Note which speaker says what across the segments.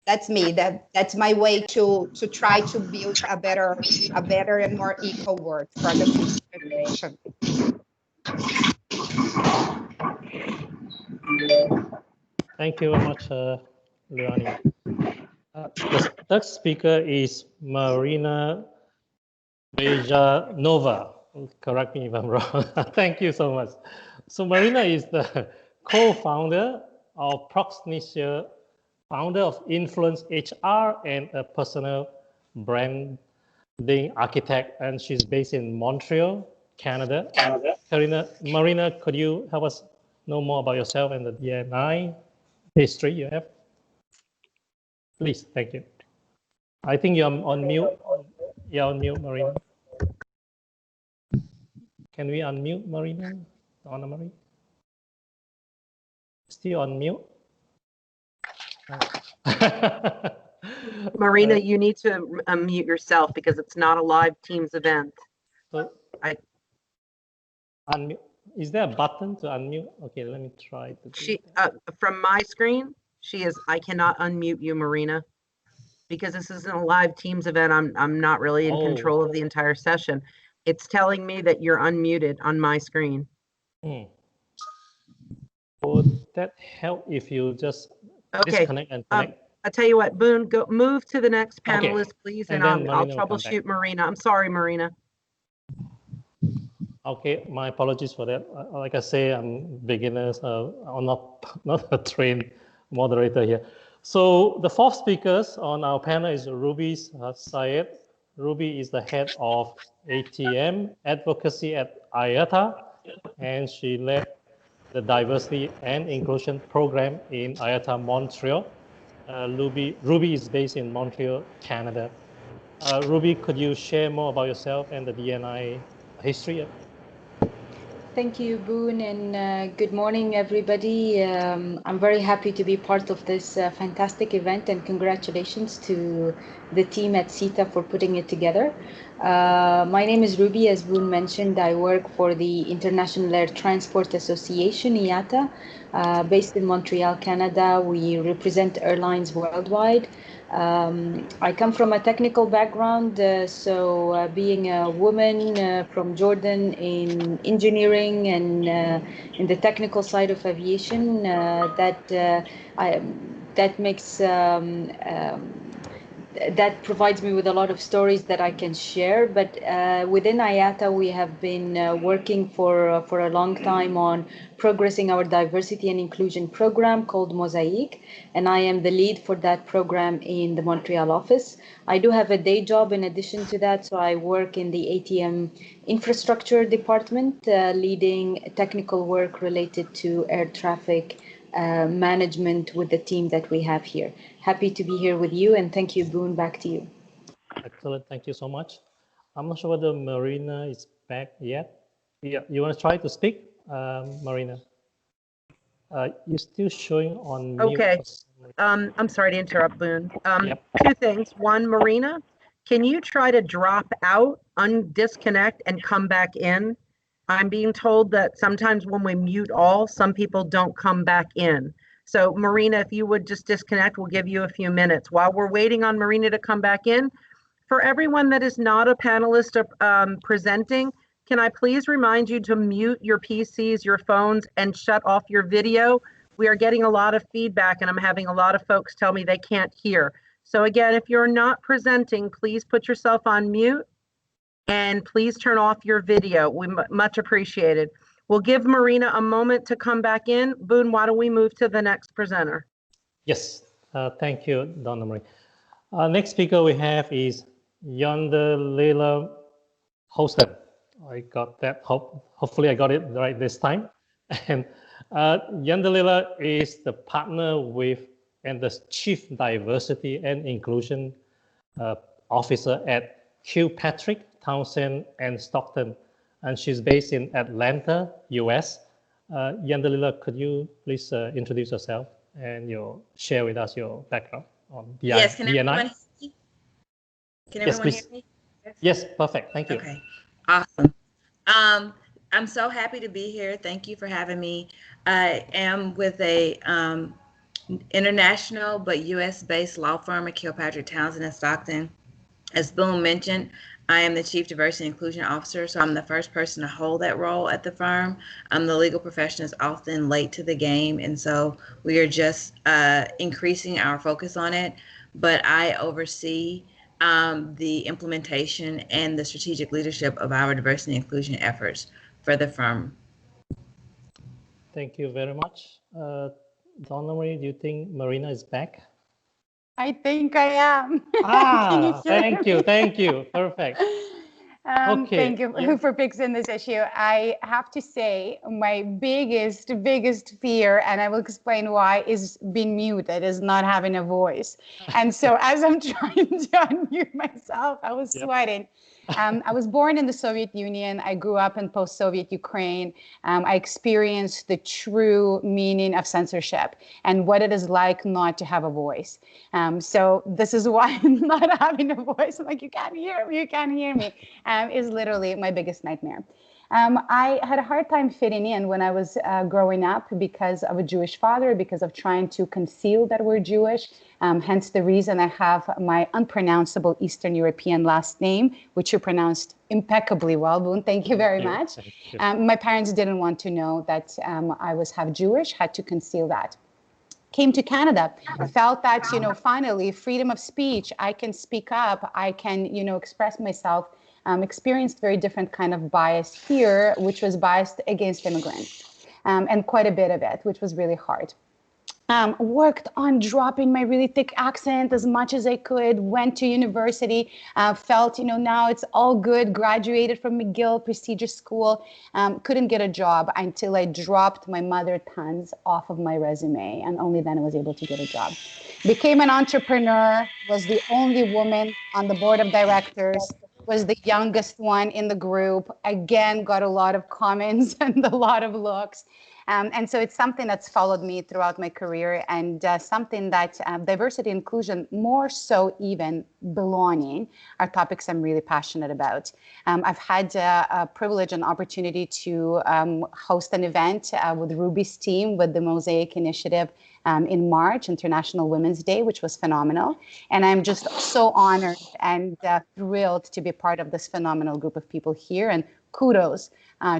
Speaker 1: that's me. That's my way to try to build a better and more equal world for the future generation.
Speaker 2: Thank you very much, Luanny. The next speaker is Marina Byezhanova. Correct me if I'm wrong. Thank you so much. So Marina is the co-founder of Pronexia, founder of InfluenceHR, and a personal branding architect, and she's based in Montreal, Canada. Marina, could you help us know more about yourself and the D&I history you have? Please, thank you. I think you're on mute. You're on mute, Marina. Can we unmute Marina? Donna Marie? Still on mute?
Speaker 3: Marina, you need to unmute yourself because it's not a live Teams event.
Speaker 2: So unmute. Is there a button to unmute? Okay, let me try to do
Speaker 3: from my screen, I cannot unmute you, Marina, because this isn't a live Teams event. I'm not really in control of the entire session. It's telling me that you're unmuted on my screen.
Speaker 2: Would that help if you just disconnect and connect?
Speaker 3: I'll tell you what, Boone, go move to the next panelist, please, and I'll troubleshoot Marina. I'm sorry, Marina.
Speaker 2: Okay, my apologies for that. Like I say, I'm beginner, I'm not a trained moderator here. So the fourth speakers on our panel is Ruby Syed. Ruby is the head of ATM advocacy at IATA, and she led the diversity and inclusion program in IATA Montreal. Ruby is based in Montreal, Canada. Ruby, could you share more about yourself and the D&I history?
Speaker 4: Thank you, Boone, and good morning, everybody. I'm very happy to be part of this fantastic event, and congratulations to the team at SITA for putting it together. My name is Ruby. As Boone mentioned, I work for the International Air Transport Association, IATA, based in Montreal, Canada. We represent airlines worldwide. I come from a technical background, being a woman from Jordan in engineering and in the technical side of aviation, that provides me with a lot of stories that I can share. But within IATA, we have been working for a long time on progressing our diversity and inclusion program called Mosaic, and I am the lead for that program in the Montreal office. I do have a day job in addition to that, so I work in the ATM infrastructure department, leading technical work related to air traffic management with the team that we have here. Happy to be here with you, and thank you, Boone. Back to you.
Speaker 2: Excellent, thank you so much. I'm not sure whether Marina is back yet. Yeah, you want to try to speak, Marina? You're still showing on mute.
Speaker 3: Okay. I'm sorry to interrupt, Boone. Two things. One, Marina, can you try to drop out, disconnect, and come back in? I'm being told that sometimes when we mute all, some people don't come back in. So Marina, if you would just disconnect, we'll give you a few minutes. While we're waiting on Marina to come back in, for everyone that is not a panelist presenting, can I please remind you to mute your PCs, your phones, and shut off your video? We are getting a lot of feedback, and I'm having a lot of folks tell me they can't hear. So again, if you're not presenting, please put yourself on mute. And please turn off your video. We much appreciated. We'll give Marina a moment to come back in. Boone, why don't we move to the next presenter?
Speaker 2: Yes, thank you, Donna Marie. Next speaker we have is Yendelela Holston. I got that. Hopefully I got it right this time. And Yendelela is the partner with and the Chief Diversity and Inclusion Officer at Kilpatrik, Townsend, and Stockton, and she's based in Atlanta, US. Yendelela, could you please introduce yourself and share with us your background on DNI?
Speaker 5: Yes, can everyone hear me? Can everyone hear me?
Speaker 2: Yes, perfect. Thank you.
Speaker 5: Okay, awesome. I'm so happy to be here. Thank you for having me. I am with a international but U.S.-based law firm at Kilpatrik, Townsend, and Stockton. As Boone mentioned, I am the Chief Diversity and Inclusion Officer, so I'm the first person to hold that role at the firm. The legal profession is often late to the game, and so we are just increasing our focus on it. But I oversee the implementation and the strategic leadership of our diversity and inclusion efforts for the firm.
Speaker 2: Thank you very much. Donna Marie, do you think Marina is back?
Speaker 6: I think I am.
Speaker 2: Thank you. Perfect. Okay.
Speaker 6: Thank you for fixing this issue. I have to say my biggest fear, and I will explain why, is being muted, is not having a voice. And so as I'm trying to unmute myself, I was sweating. I was born in the Soviet Union. I grew up in post-Soviet Ukraine. I experienced the true meaning of censorship and what it is like not to have a voice. So this is why not having a voice, like, you can't hear me, is literally my biggest nightmare. I had a hard time fitting in when I was growing up because of a Jewish father, because of trying to conceal that we're Jewish. Hence the reason I have my unpronounceable Eastern European last name, which you pronounced impeccably well, Boone. Thank you very much. My parents didn't want to know that I was half Jewish, had to conceal that. Came to Canada, felt that, finally, freedom of speech, I can speak up, I can, express myself. Experienced very different kind of bias here, which was biased against immigrants, and quite a bit of it, which was really hard. Worked on dropping my really thick accent as much as I could, went to university, felt, now it's all good, graduated from McGill prestigious school, couldn't get a job until I dropped my mother tongues off of my resume, and only then I was able to get a job. Became an entrepreneur, was the only woman on the board of directors, was the youngest one in the group, again, got a lot of comments and a lot of looks. And so it's something that's followed me throughout my career, and something that diversity, inclusion, more so even belonging, are topics I'm really passionate about. I've had a privilege and opportunity to host an event with Ruby's team with the Mosaic Initiative in March, International Women's Day, which was phenomenal. And I'm just so honored and thrilled to be part of this phenomenal group of people here. And kudos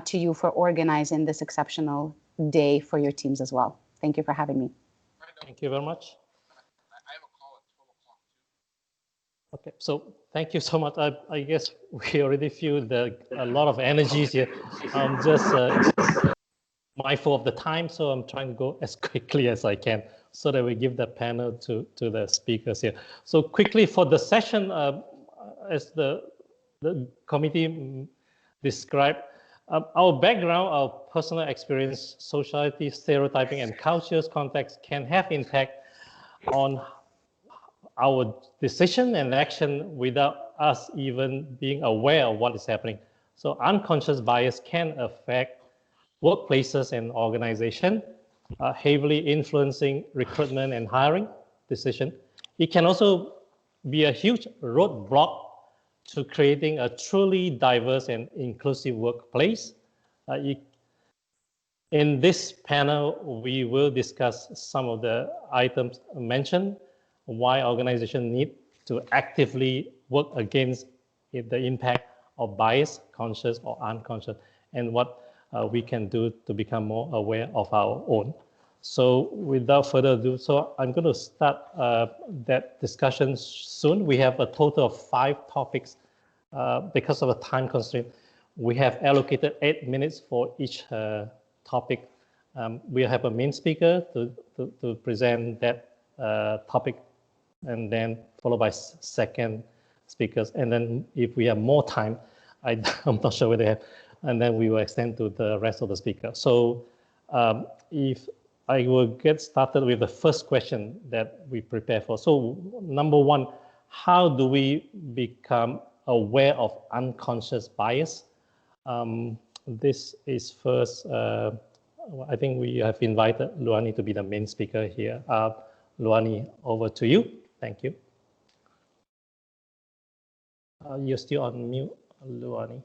Speaker 6: to you for organizing this exceptional day for your teams as well. Thank you for having me.
Speaker 2: Thank you very much.
Speaker 7: I have a call at 12 o'clock too.
Speaker 2: Okay, so thank you so much. I guess we already feel a lot of energies here. I'm just mindful of the time, so I'm trying to go as quickly as I can so that we give the panel to the speakers here. So quickly for the session, as the committee described, our background, our personal experience, society, stereotyping, and culture's context can have impact on our decision and action without us even being aware of what is happening. So unconscious bias can affect workplaces and organizations, heavily influencing recruitment and hiring decision. It can also be a huge roadblock to creating a truly diverse and inclusive workplace. In this panel, we will discuss some of the items mentioned, why organizations need to actively work against the impact of bias, conscious or unconscious, and what we can do to become more aware of our own. So without further ado, so I'm going to start that discussion soon. We have a total of 5 topics. Because of a time constraint, we have allocated 8 minutes for each topic. We'll have a main speaker to present that topic, and then followed by second speakers. And then if we have more time, I'm not sure whether they have, and then we will extend to the rest of the speakers. So if I will get started with the first question that we prepare for. So number 1, how do we become aware of unconscious bias? This is first, I think we have invited Luanny to be the main speaker here. Luanny, over to you. Thank you. You're still on mute, Luanny.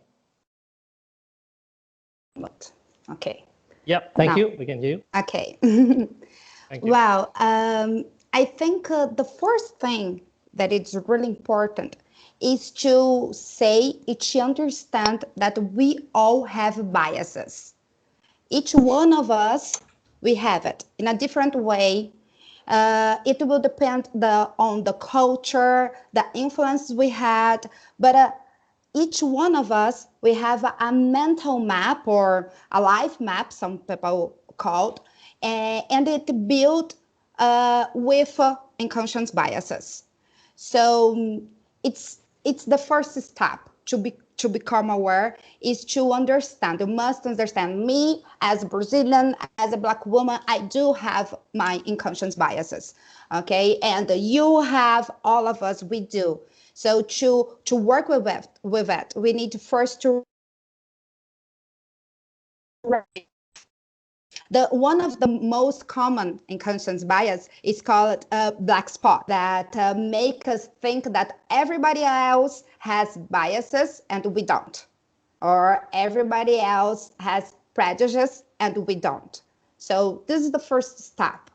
Speaker 1: What? Okay.
Speaker 2: Yeah, thank you. We can hear you.
Speaker 1: Okay.
Speaker 2: Thank you.
Speaker 1: Well, I think the first thing that is really important is to say, to understand that we all have biases. Each one of us, we have it in a different way. It will depend on the culture, the influence we had, but each one of us, we have a mental map or a life map, some people called, and it built with unconscious biases. So it's the first step to become aware is to understand. You must understand me as a Brazilian, as a Black woman. I do have my unconscious biases, okay? And you have, all of us, we do. So to work with it, we need to first to one of the most common unconscious bias is called black spot that make us think that everybody else has biases and we don't, or everybody else has prejudices and we don't. So this is the first step.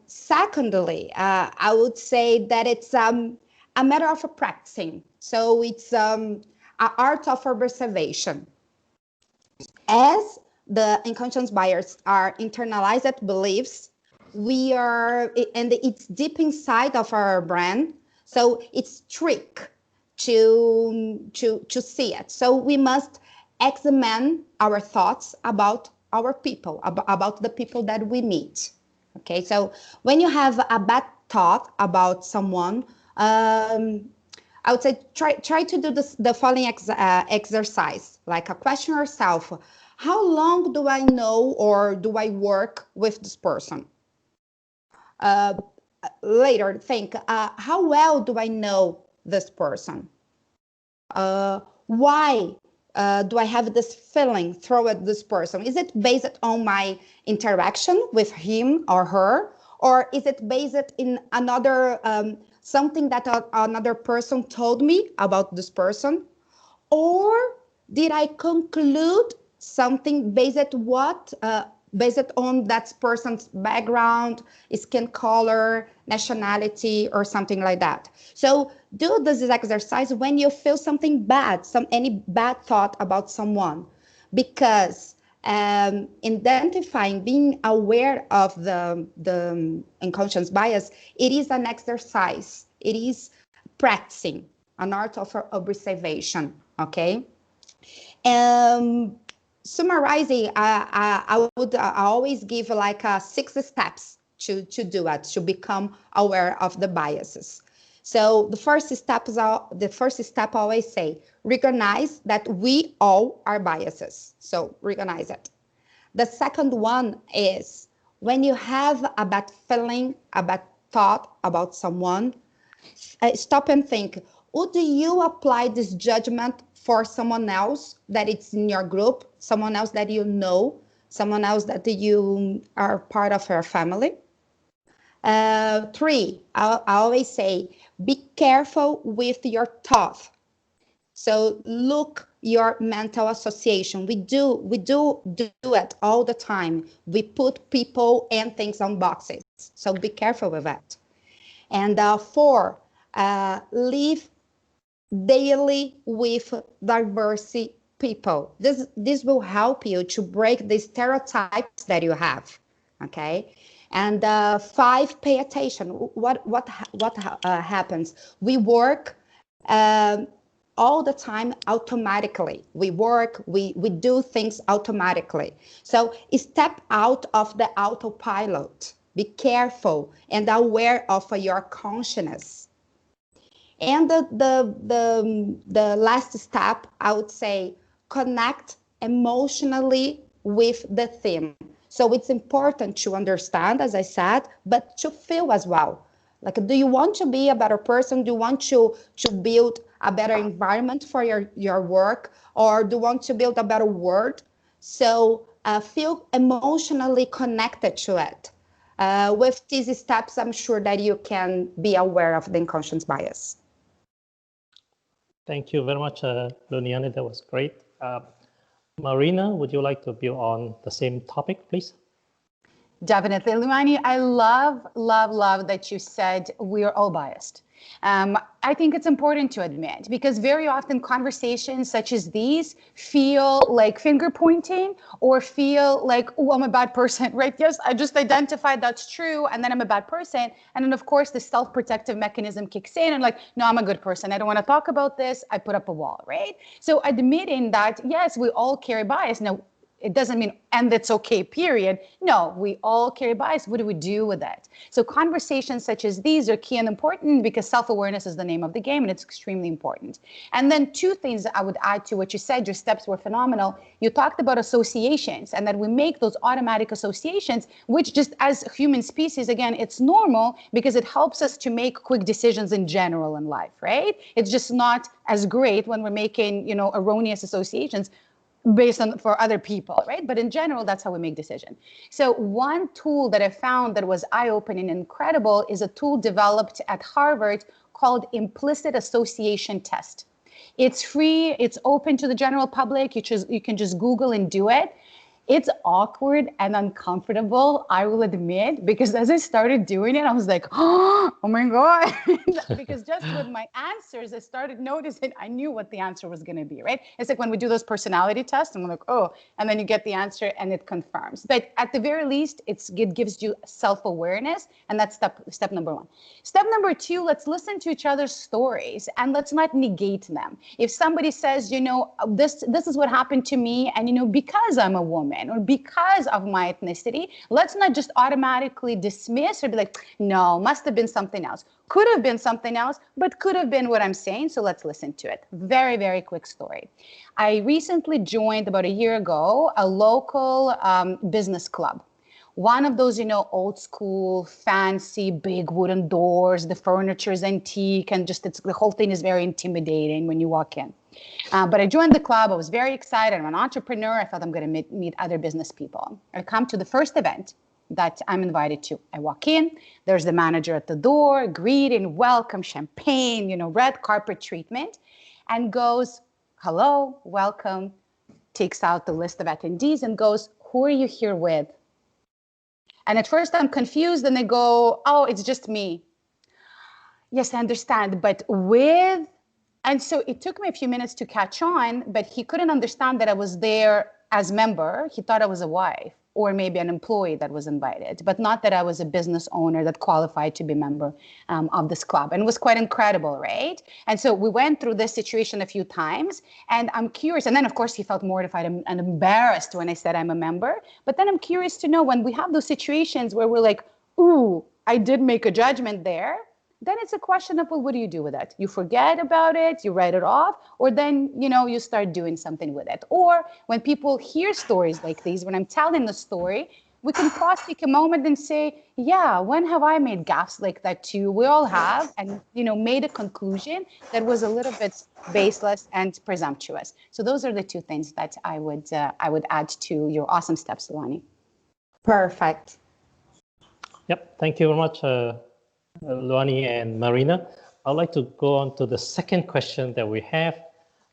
Speaker 1: Secondly, I would say that it's a matter of practicing. So it's an art of observation. As the unconscious bias are internalized beliefs, we are, and it's deep inside of our brain, so it's trick to see it. So we must examine our thoughts about our people, about the people that we meet. Okay, so when you have a bad thought about someone, I would say try to do the following exercise, like a question yourself: how long do I know or do I work with this person? Later, think, how well do I know this person? Why do I have this feeling toward this person? Is it based on my interaction with him or her? Or is it based in another something that another person told me about this person? Or did I conclude something based on that person's background, skin color, nationality, or something like that? So do this exercise when you feel something bad, any bad thought about someone, because identifying, being aware of the unconscious bias, it is an exercise. It is practicing, an art of observation. Okay. Summarizing, I always give like 6 steps to do it, to become aware of the biases. So the first step I always say, recognize that we all are biases. So recognize it. The second one is, when you have a bad feeling, a bad thought about someone, stop and think, would you apply this judgment for someone else that it's in your group, someone else that you know, someone else that you are part of your family? 3, I always say, be careful with your thought. So look your mental association. We do it all the time. We put people and things on boxes. So be careful with that. And 4, live daily with diverse people. This will help you to break the stereotypes that you have. Okay. And 5, pay attention. What happens? We work all the time automatically. We work, we do things automatically. So step out of the autopilot. Be careful and aware of your consciousness. And the last step, I would say, connect emotionally with the theme. So it's important to understand, as I said, but to feel as well. Like, do you want to be a better person? Do you want to build a better environment for your work? Or do you want to build a better world? So feel emotionally connected to it. With these steps, I'm sure that you can be aware of the unconscious bias.
Speaker 2: Thank you very much, Luanny. That was great. Marina, would you like to build on the same topic, please?
Speaker 6: Definitely. Luanny, I love that you said we're all biased. I think it's important to admit, because very often conversations such as these feel like finger pointing or feel like, oh, I'm a bad person, right? Yes, I just identified that's true, and then I'm a bad person. And then, of course, the self-protective mechanism kicks in and like, no, I'm a good person. I don't want to talk about this. I put up a wall, right? So admitting that, yes, we all carry bias. Now, it doesn't mean, and it's okay, period. No, we all carry bias. What do we do with it? So conversations such as these are key and important, because self-awareness is the name of the game, and it's extremely important. And then two things I would add to what you said. Your steps were phenomenal. You talked about associations, and that we make those automatic associations, which just as human species, again, it's normal because it helps us to make quick decisions in general in life, right? It's just not as great when we're making, you know, erroneous associations based on for other people, right? But in general, that's how we make decisions. So one tool that I found that was eye-opening and incredible is a tool developed at Harvard called Implicit Association Test. It's free, it's open to the general public. You can just Google and do it. It's awkward and uncomfortable, I will admit, because as I started doing it, I was like, oh my God. Because just with my answers, I started noticing, I knew what the answer was going to be, right? It's like when we do those personality tests, and we're like, oh, and then you get the answer and it confirms. But at the very least, it gives you self-awareness, and that's step number one. Step number two, let's listen to each other's stories and let's not negate them. If somebody says, you know, this is what happened to me, and, you know, because I'm a woman, or because of my ethnicity, let's not just automatically dismiss or be like, no, must have been something else. Could have been something else, but could have been what I'm saying. So let's listen to it. Very, very quick story. I recently joined about a year ago a local business club. One of those, you know, old school, fancy, big wooden doors, the furniture is antique, and just the whole thing is very intimidating when you walk in. But I joined the club. I was very excited. I'm an entrepreneur. I thought I'm going to meet other business people. I come to the first event that I'm invited to. I walk in. There's the manager at the door, greeting, welcome, champagne, you know, red carpet treatment, and goes, hello, welcome, takes out the list of attendees and goes, who are you here with? And at first I'm confused, and they go, oh, it's just me. Yes, I understand, but with... And so it took me a few minutes to catch on, but he couldn't understand that I was there as member. He thought I was a wife or maybe an employee that was invited, but not that I was a business owner that qualified to be a member of this club. And it was quite incredible, right? And so we went through this situation a few times, and I'm curious. And then, of course, he felt mortified and embarrassed when I said I'm a member. But then I'm curious to know, when we have those situations where we're like, ooh, I did make a judgment there, then it's a question of, well, what do you do with it? You forget about it, you write it off, or then, you know, you start doing something with it. Or when people hear stories like these, when I'm telling the story, we can pause, take a moment and say, yeah, when have I made gaffes like that too? We all have, and, you know, made a conclusion that was a little bit baseless and presumptuous. So those are the two things that I would add to your awesome steps, Luanny.
Speaker 1: Perfect.
Speaker 2: Yep, thank you very much, Luanny and Marina. I'd like to go on to the second question that we have.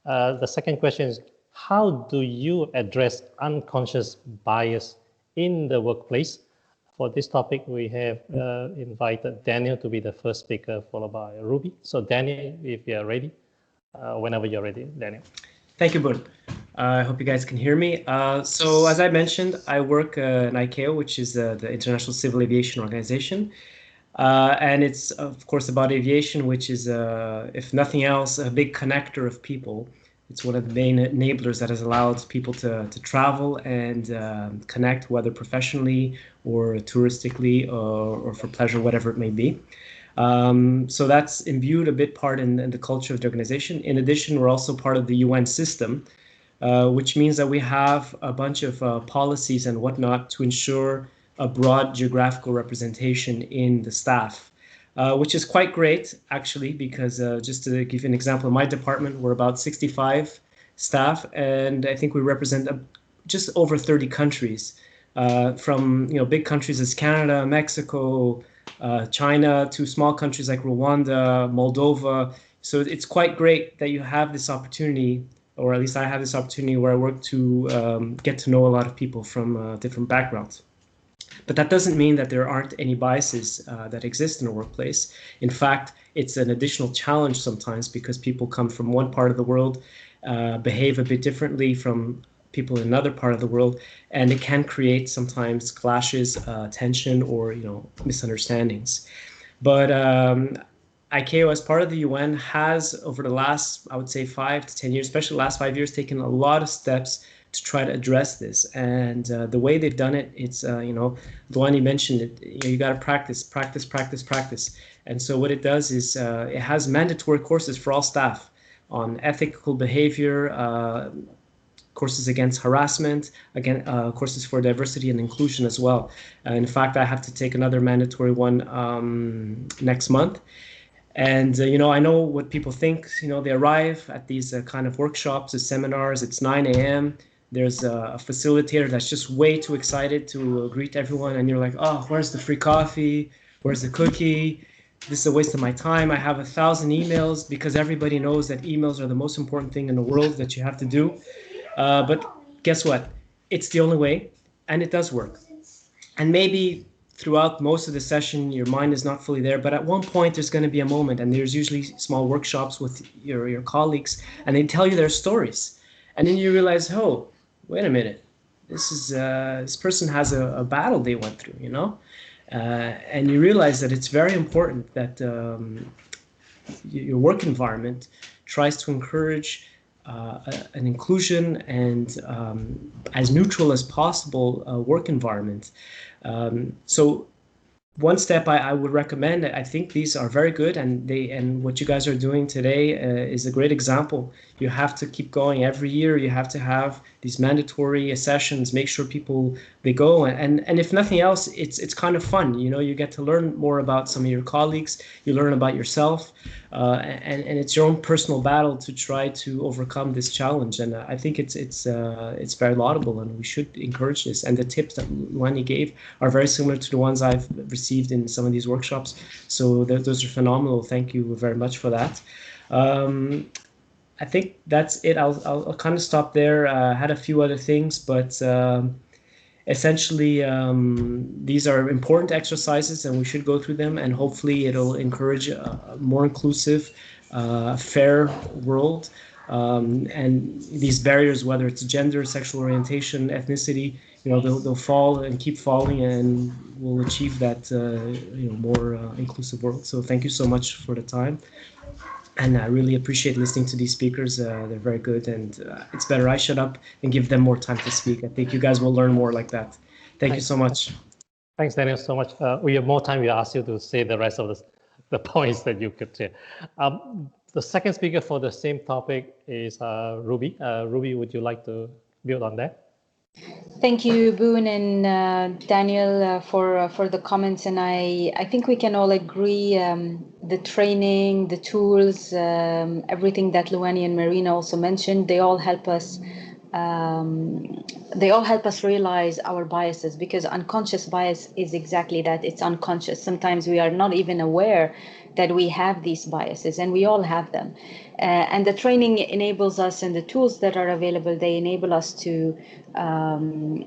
Speaker 2: The second question is, how do you address unconscious bias in the workplace? For this topic, we have invited Daniel to be the first speaker, followed by Ruby. So Daniel, if you're ready, whenever you're ready, Daniel.
Speaker 8: Thank you, Boon. I hope you guys can hear me. So as I mentioned, I work in ICAO, which is the International Civil Aviation Organization. And it's, of course, about aviation, which is, if nothing else, a big connector of people. It's one of the main enablers that has allowed people to travel and connect, whether professionally or touristically or for pleasure, whatever it may be. So that's imbued a bit part in the culture of the organization. In addition, we're also part of the UN system, which means that we have a bunch of policies and whatnot to ensure a broad geographical representation in the staff, which is quite great, actually, because just to give you an example, in my department, we're about 65 staff, and I think we represent just over 30 countries, from big countries as Canada, Mexico, China, to small countries like Rwanda, Moldova. So it's quite great that you have this opportunity, or at least I have this opportunity where I work to get to know a lot of people from different backgrounds. But that doesn't mean that there aren't any biases that exist in a workplace. In fact, it's an additional challenge sometimes because people come from one part of the world, behave a bit differently from people in another part of the world, and it can create sometimes clashes, tension, or misunderstandings. But ICAO, as part of the UN, has over the last, I would say, 5 to 10 years, especially the last 5 years, taken a lot of steps to try to address this. And the way they've done it, it's, Luanny mentioned it, you got to practice. And so what it does is it has mandatory courses for all staff on ethical behavior, courses against harassment, again, courses for diversity and inclusion as well. In fact, I have to take another mandatory one next month. And, I know what people think, they arrive at these kind of workshops, the seminars, it's 9 a.m. There's a facilitator that's just way too excited to greet everyone. And you're like, oh, where's the free coffee? Where's the cookie? This is a waste of my time. I have 1,000 emails because everybody knows that emails are the most important thing in the world that you have to do. But guess what? It's the only way, and it does work. And maybe throughout most of the session, your mind is not fully there, but at one point there's going to be a moment, and there's usually small workshops with your colleagues, and they tell you their stories. And then you realize, oh, wait a minute, this person has a battle they went through, and you realize that it's very important that your work environment tries to encourage an inclusion and as neutral as possible work environment. So one step I would recommend, I think these are very good, and what you guys are doing today is a great example. You have to keep going every year. You have to have these mandatory sessions, make sure they go, and if nothing else, it's kind of fun. You get to learn more about some of your colleagues. You learn about yourself, and it's your own personal battle to try to overcome this challenge. And I think it's very laudable, and we should encourage this. And the tips that Luanny gave are very similar to the ones I've received in some of these workshops. So those are phenomenal. Thank you very much for that. I think that's it. I'll kind of stop there. I had a few other things, but essentially these are important exercises, and we should go through them, and hopefully it'll encourage a more inclusive, fair world. And these barriers, whether it's gender, sexual orientation, ethnicity, they'll fall and keep falling, and we'll achieve that more inclusive world. So thank you so much for the time. And I really appreciate listening to these speakers. They're very good, and it's better I shut up and give them more time to speak. I think you guys will learn more like that. Thank you so much.
Speaker 2: Thanks, Daniel, so much. We have more time. We ask you to say the rest of the points that you could say. The second speaker for the same topic is Ruby. Ruby, would you like to build on that?
Speaker 4: Thank you, Boone and Daniel, for the comments. And I think we can all agree the training, the tools, everything that Luanny and Marina also mentioned, they all help us. They all help us realize our biases, because unconscious bias is exactly that. It's unconscious. Sometimes we are not even aware that we have these biases, and we all have them. And the training enables us, and the tools that are available, they enable us to come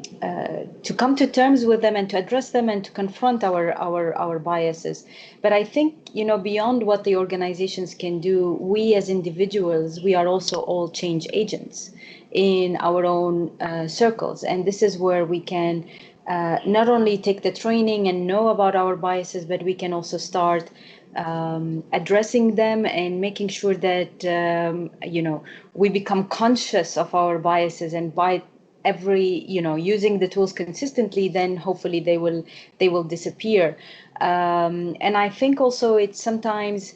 Speaker 4: to terms with them and to address them and to confront our biases. But I think, beyond what the organizations can do, we as individuals, we are also all change agents in our own circles. And this is where we can not only take the training and know about our biases, but we can also start addressing them and making sure that we become conscious of our biases, and by using the tools consistently, then hopefully they will disappear. And I think also it's sometimes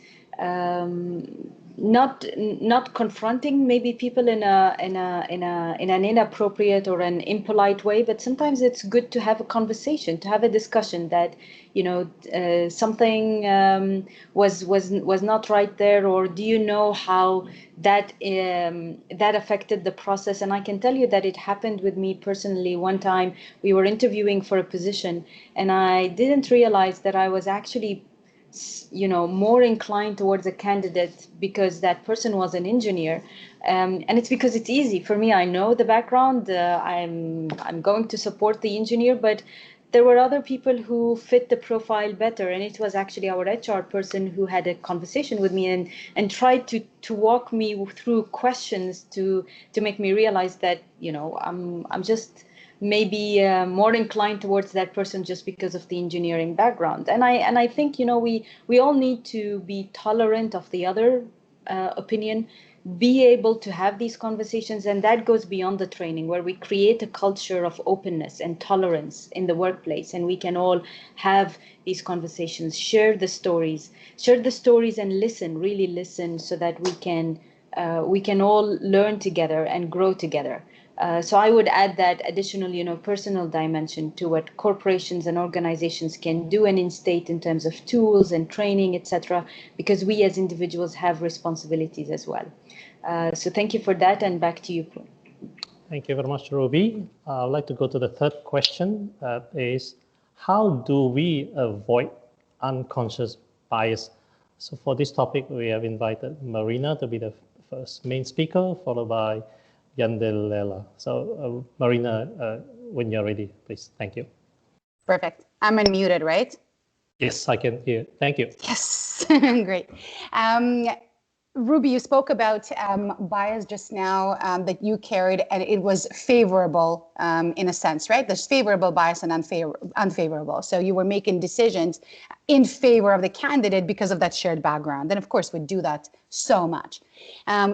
Speaker 4: not confronting maybe people in an inappropriate or an impolite way, but sometimes it's good to have a conversation, to have a discussion that something was not right there, or do you know how that affected the process? And I can tell you that it happened with me personally. One time we were interviewing for a position, and I didn't realize that I was actually more inclined towards a candidate because that person was an engineer, and it's because it's easy for me. I know the background. I'm going to support the engineer, but there were other people who fit the profile better. And it was actually our HR person who had a conversation with me and tried to walk me through questions to make me realize that, I'm just maybe more inclined towards that person just because of the engineering background. And I think, we all need to be tolerant of the other opinion, be able to have these conversations, and that goes beyond the training, where we create a culture of openness and tolerance in the workplace, and we can all have these conversations, share the stories and really listen, so that we can all learn together and grow together. So I would add that additional, personal dimension to what corporations and organizations can do and instate in terms of tools and training, etc., because we as individuals have responsibilities as well. So thank you for that, and back to you, Poon.
Speaker 2: Thank you very much, Ruby. I'd like to go to the third question, is how do we avoid unconscious bias? So for this topic, we have invited Marina to be the first main speaker, followed by Yendelela. So Marina, when you're ready, please. Thank you.
Speaker 6: Perfect. I'm unmuted, right?
Speaker 2: Yes, I can hear. Thank you.
Speaker 6: Yes, great. Ruby, you spoke about bias just now that you carried, and it was favorable in a sense, right? There's favorable bias and unfavorable. So you were making decisions in favor of the candidate because of that shared background. And of course, we do that so much.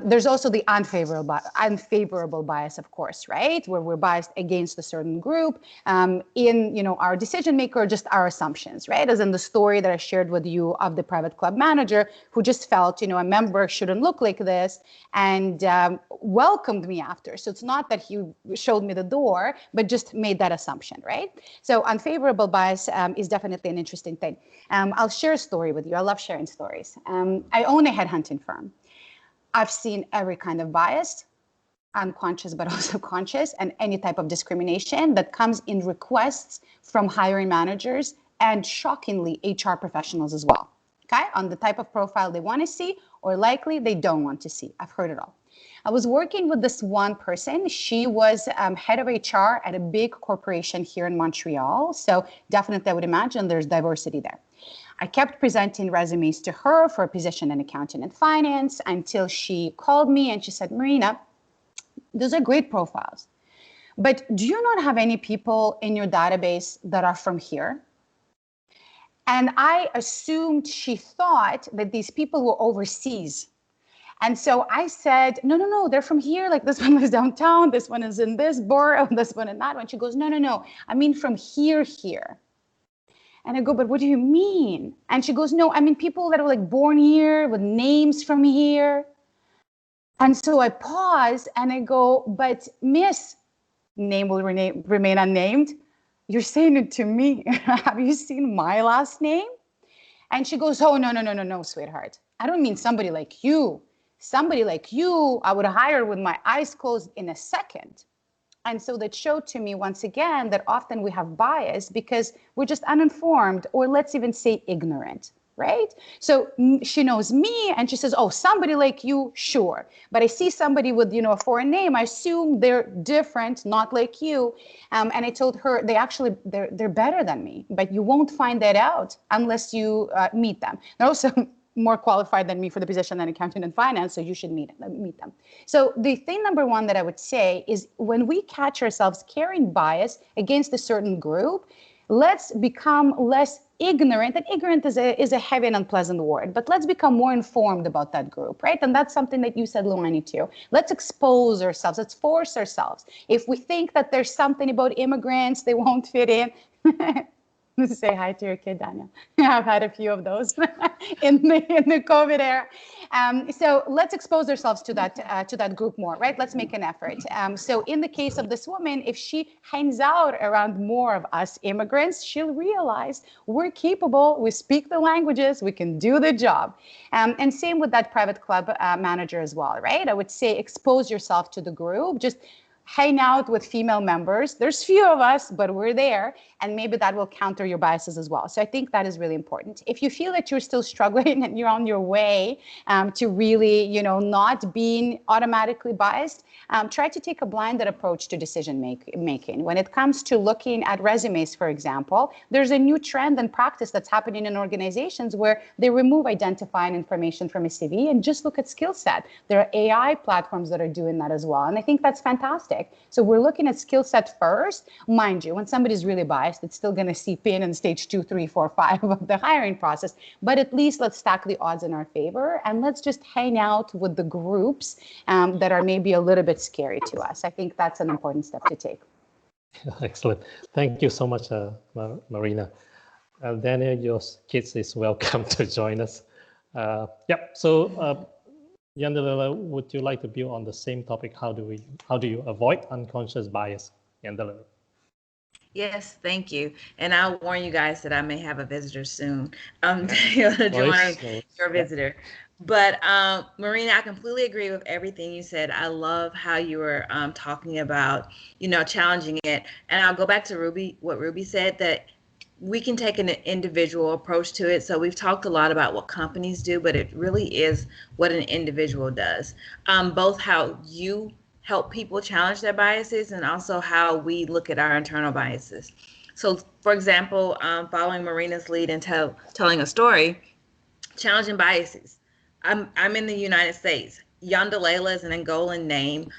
Speaker 6: There's also the unfavorable bias, of course, right? Where we're biased against a certain group in, our decision maker, or just our assumptions, right? As in the story that I shared with you of the private club manager who just felt, a member shouldn't look like this, and welcomed me after. So it's not that he showed me the door, but just made that assumption, right? So unfavorable bias is definitely an interesting thing. I'll share a story with you. I love sharing stories. I own a headhunting firm. I've seen every kind of bias, unconscious but also conscious, and any type of discrimination that comes in requests from hiring managers and, shockingly, HR professionals as well, okay, on the type of profile they want to see or likely they don't want to see. I've heard it all. I was working with this one person. She was head of HR at a big corporation here in Montreal. So definitely I would imagine there's diversity there. I kept presenting resumes to her for a position in accounting and finance until she called me and she said, Marina, those are great profiles, but do you not have any people in your database that are from here? And I assumed she thought that these people were overseas. And so I said, no, they're from here. Like, this one lives downtown, this one is in this borough, this one in that one. She goes, no, I mean from here. And I go, but what do you mean? And she goes, no, I mean people that are like born here with names from here. And so I pause and I go, but miss, name will remain unnamed. You're saying it to me. Have you seen my last name? And she goes, oh, no, sweetheart. I don't mean somebody like you. Somebody like you, I would hire with my eyes closed in a second. And so that showed to me once again that often we have bias because we're just uninformed, or let's even say ignorant, right? So she knows me and she says, oh, somebody like you, sure. But I see somebody with, a foreign name, I assume they're different, not like you. And I told her they're better than me, but you won't find that out unless you meet them. They're also more qualified than me for the position in accounting and finance, so you should meet them. So the thing number one that I would say is when we catch ourselves carrying bias against a certain group, let's become less ignorant. And ignorant is a heavy and unpleasant word, but let's become more informed about that group, right? And that's something that you said, Luanny, too. Let's expose ourselves. Let's force ourselves. If we think that there's something about immigrants, they won't fit in. Say hi to your kid, Daniel. I've had a few of those in the COVID era. So let's expose ourselves to that group more, right? Let's make an effort. So in the case of this woman, if she hangs out around more of us immigrants, she'll realize we're capable, we speak the languages, we can do the job. And same with that private club manager as well, right? I would say expose yourself to the group. Just hang out with female members. There's few of us, but we're there, and maybe that will counter your biases as well. So I think that is really important. If you feel that you're still struggling and you're on your way to really, not being automatically biased, try to take a blinded approach to decision making. When it comes to looking at resumes, for example, there's a new trend and practice that's happening in organizations where they remove identifying information from a CV and just look at skill set. There are AI platforms that are doing that as well. And I think that's fantastic. So we're looking at skill set first. Mind you, when somebody's really biased, it's still going to seep in stage 2, 3, 4, 5 of the hiring process. But at least let's stack the odds in our favor and let's just hang out with the groups that are maybe a little bit scary to us. I think that's an important step to take.
Speaker 2: Excellent. Thank you so much, Marina. Daniel, your kids is welcome to join us. So Yendelela, would you like to build on the same topic? How do you avoid unconscious bias? Yendelela.
Speaker 5: Yes, thank you. And I'll warn you guys that I may have a visitor soon. Join your visitor. But Marina, I completely agree with everything you said. I love how you were talking about, challenging it. And I'll go back to what Ruby said, that we can take an individual approach to it. So we've talked a lot about what companies do, but it really is what an individual does. Both how you help people challenge their biases and also how we look at our internal biases. So for example, following Marina's lead and telling a story, challenging biases. I'm in the United States. Yendelela is an Angolan name.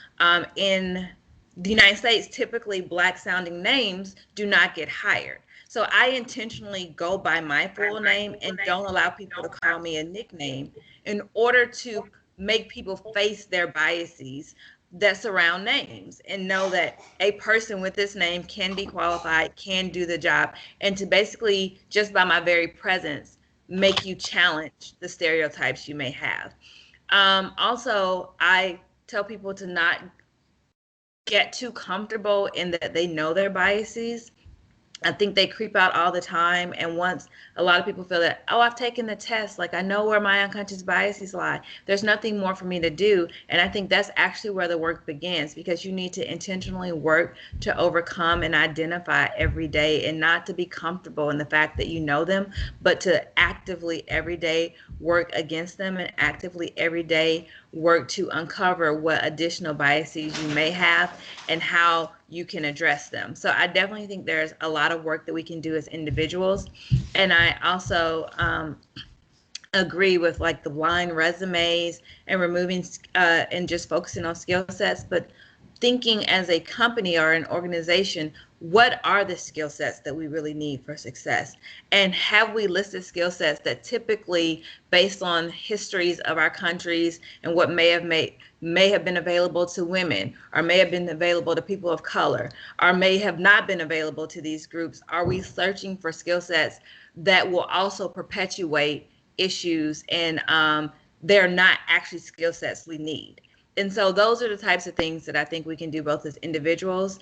Speaker 5: In the United States, typically Black sounding names do not get hired. So I intentionally go by my full name and don't allow people to call me a nickname in order to make people face their biases that surround names and know that a person with this name can be qualified, can do the job, and to basically just by my very presence make you challenge the stereotypes you may have. Also, I tell people to not get too comfortable in that they know their biases. I think they creep out all the time. And once a lot of people feel that, oh, I've taken the test, like I know where my unconscious biases lie, there's nothing more for me to do. And I think that's actually where the work begins, because you need to intentionally work to overcome and identify every day, and not to be comfortable in the fact that you know them, but to actively every day work against them and actively every day work to uncover what additional biases you may have and how you can address them. So I definitely think there's a lot of work that we can do as individuals. And I also agree with like the blind resumes and removing and just focusing on skill sets, but thinking as a company or an organization, what are the skill sets that we really need for success? And have we listed skill sets that typically, based on histories of our countries and what may have been available to women, or may have been available to people of color, or may have not been available to these groups, are we searching for skill sets that will also perpetuate issues and they're not actually skill sets we need? And so those are the types of things that I think we can do both as individuals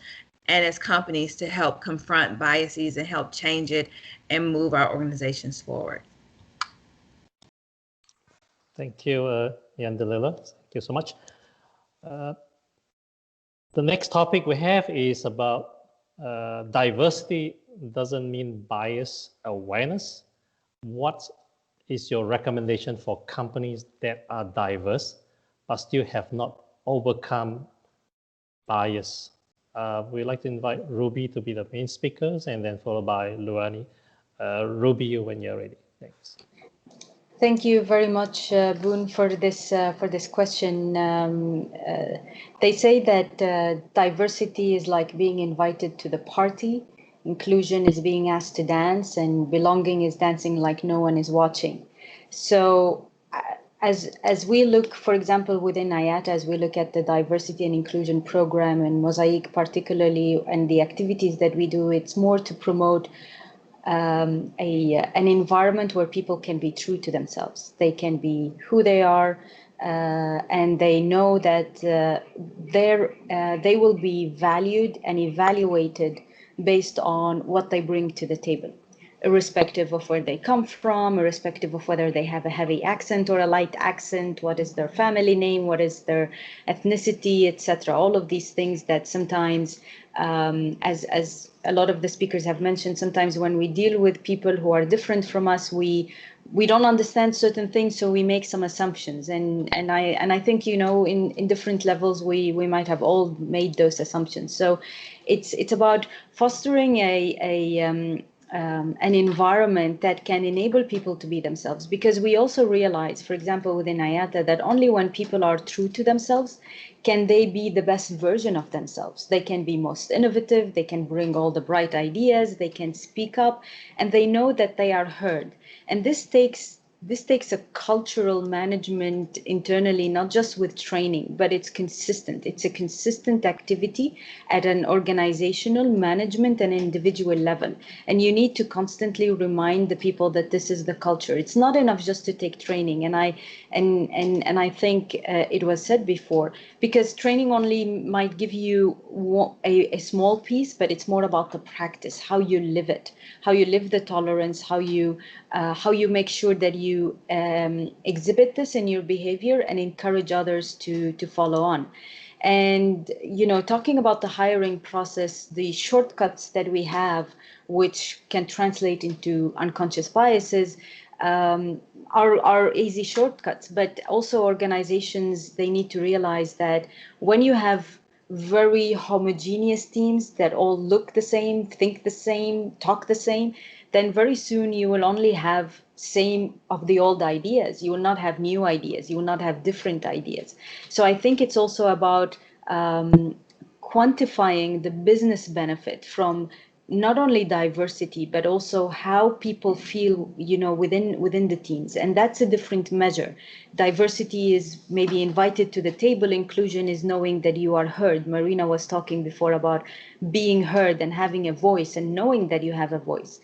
Speaker 5: and as companies to help confront biases and help change it and move our organizations forward.
Speaker 2: Thank you, Yendelela. Thank you so much. The next topic we have is about diversity doesn't mean bias awareness. What is your recommendation for companies that are diverse but still have not overcome bias? We'd like to invite Ruby to be the main speakers, and then followed by Luanny. Ruby, when you're ready. Thanks.
Speaker 4: Thank you very much, Boone, for this question. They say that diversity is like being invited to the party, inclusion is being asked to dance, and belonging is dancing like no one is watching. So as we look, for example, within IATA, as we look at the diversity and inclusion program and Mosaic particularly, and the activities that we do, it's more to promote an environment where people can be true to themselves. They can be who they are, and they know that they will be valued and evaluated based on what they bring to the table. irrespective of where they come from, irrespective of whether they have a heavy accent or a light accent, what is their family name, what is their ethnicity, etc. All of these things that sometimes, as a lot of the speakers have mentioned, sometimes when we deal with people who are different from us, we don't understand certain things, so we make some assumptions, and I think, you know, in different levels we might have all made those assumptions. So it's about fostering an environment that can enable people to be themselves, because we also realize, for example, within IATA, that only when people are true to themselves can they be the best version of themselves. They can be most innovative, they can bring all the bright ideas, they can speak up, and they know that they are heard. And this takes a cultural management internally, not just with training, but it's consistent. It's a consistent activity at an organizational, management, and individual level. And you need to constantly remind the people that this is the culture. It's not enough just to take training. And I think it was said before, because training only might give you a small piece, but it's more about the practice, how you live it, how you live the tolerance, how you make sure that you exhibit this in your behavior and encourage others to follow on. And, you know, talking about the hiring process, the shortcuts that we have, which can translate into unconscious biases, are easy shortcuts. But also organizations, they need to realize that when you have very homogeneous teams that all look the same, think the same, talk the same, then very soon you will only have same of the old ideas. You will not have new ideas. You will not have different ideas. So I think it's also about quantifying the business benefit from not only diversity, but also how people feel, you know, within the teams. And that's a different measure. Diversity is maybe invited to the table. Inclusion is knowing that you are heard. Marina was talking before about being heard and having a voice and knowing that you have a voice.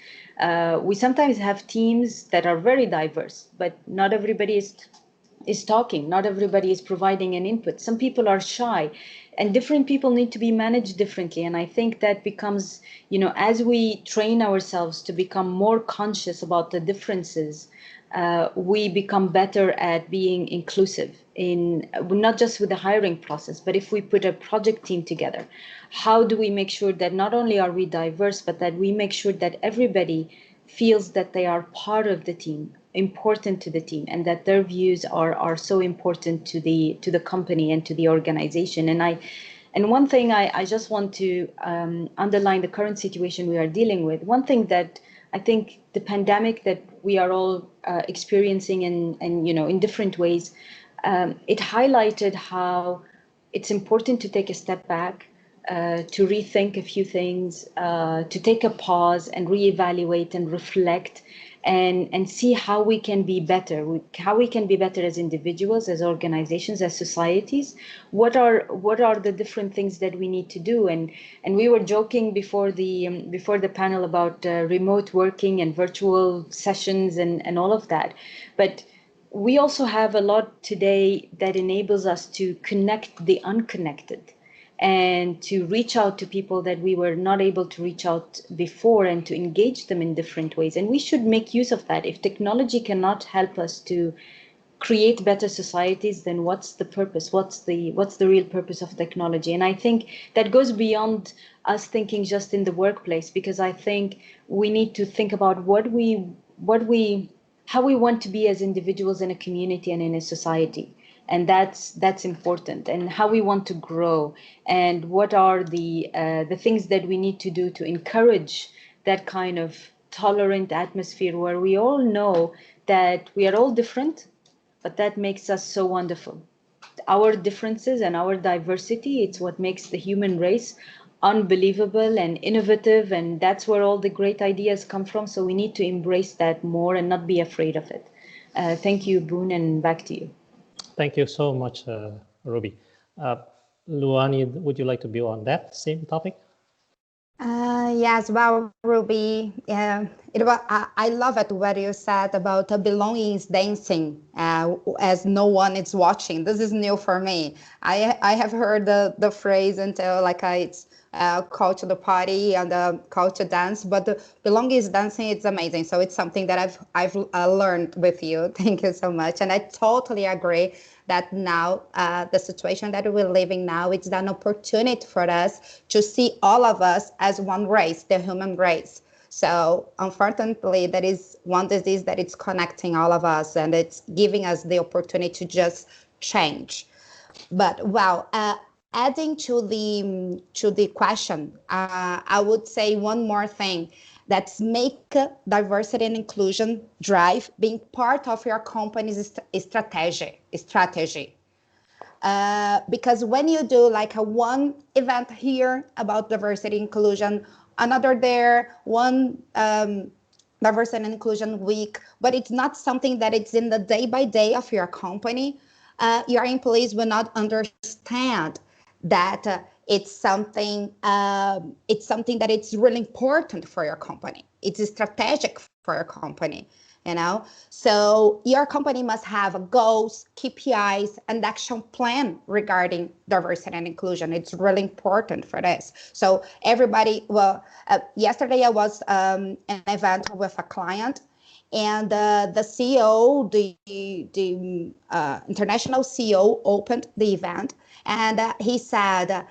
Speaker 4: We sometimes have teams that are very diverse, but not everybody is talking. Not everybody is providing an input. Some people are shy, and different people need to be managed differently. And I think that becomes, you know, as we train ourselves to become more conscious about the differences, we become better at being inclusive in not just with the hiring process, but if we put a project team together, how do we make sure that not only are we diverse, but that we make sure that everybody feels that they are part of the team, important to the team, and that their views are so important to the company and to the organization. And one thing I just want to underline the current situation we are dealing with. One thing that I think the pandemic that we are all experiencing and you know, in different ways, it highlighted how it's important to take a step back, to rethink a few things, to take a pause and reevaluate and reflect and see how we can be better, how we can be better as individuals, as organizations, as societies. What are the different things that we need to do? And we were joking before the panel about remote working and virtual sessions and all of that. But we also have a lot today that enables us to connect the unconnected and to reach out to people that we were not able to reach out before, and to engage them in different ways. And we should make use of that. If technology cannot help us to create better societies, then what's the purpose? What's the real purpose of technology? And I think that goes beyond us thinking just in the workplace, because I think we need to think about how we want to be as individuals in a community and in a society. And that's important, and how we want to grow, and what are the things that we need to do to encourage that kind of tolerant atmosphere where we all know that we are all different, but that makes us so wonderful. Our differences and our diversity, it's what makes the human race unbelievable and innovative, and that's where all the great ideas come from. So we need to embrace that more and not be afraid of it. Thank you, Boone, and back to you.
Speaker 2: Thank you so much, Ruby. Luanny, would you like to build on that same topic?
Speaker 1: Yes, well, Ruby, I love it what you said about belonging is dancing as no one is watching. This is new for me. I have heard the phrase until I call to the party and call to dance. But the belonging is dancing. It's amazing. So it's something that I've learned with you. Thank you so much. And I totally agree that now the situation that we're living now, it's an opportunity for us to see all of us as one race, the human race. So unfortunately, that is one disease that it's connecting all of us, and it's giving us the opportunity to just change. But wow, adding to the question, I would say one more thing. That's make diversity and inclusion drive being part of your company's strategy. Because when you do like a one event here about diversity inclusion, another there, one diversity and inclusion week, but it's not something that it's in the day by day of your company, your employees will not understand that it's something that it's really important for your company. It's strategic for your company. So your company must have goals, KPIs, and action plan regarding diversity and inclusion. It's really important for this. So everybody, yesterday I was an event with a client, and the CEO, the international CEO opened the event, and he said,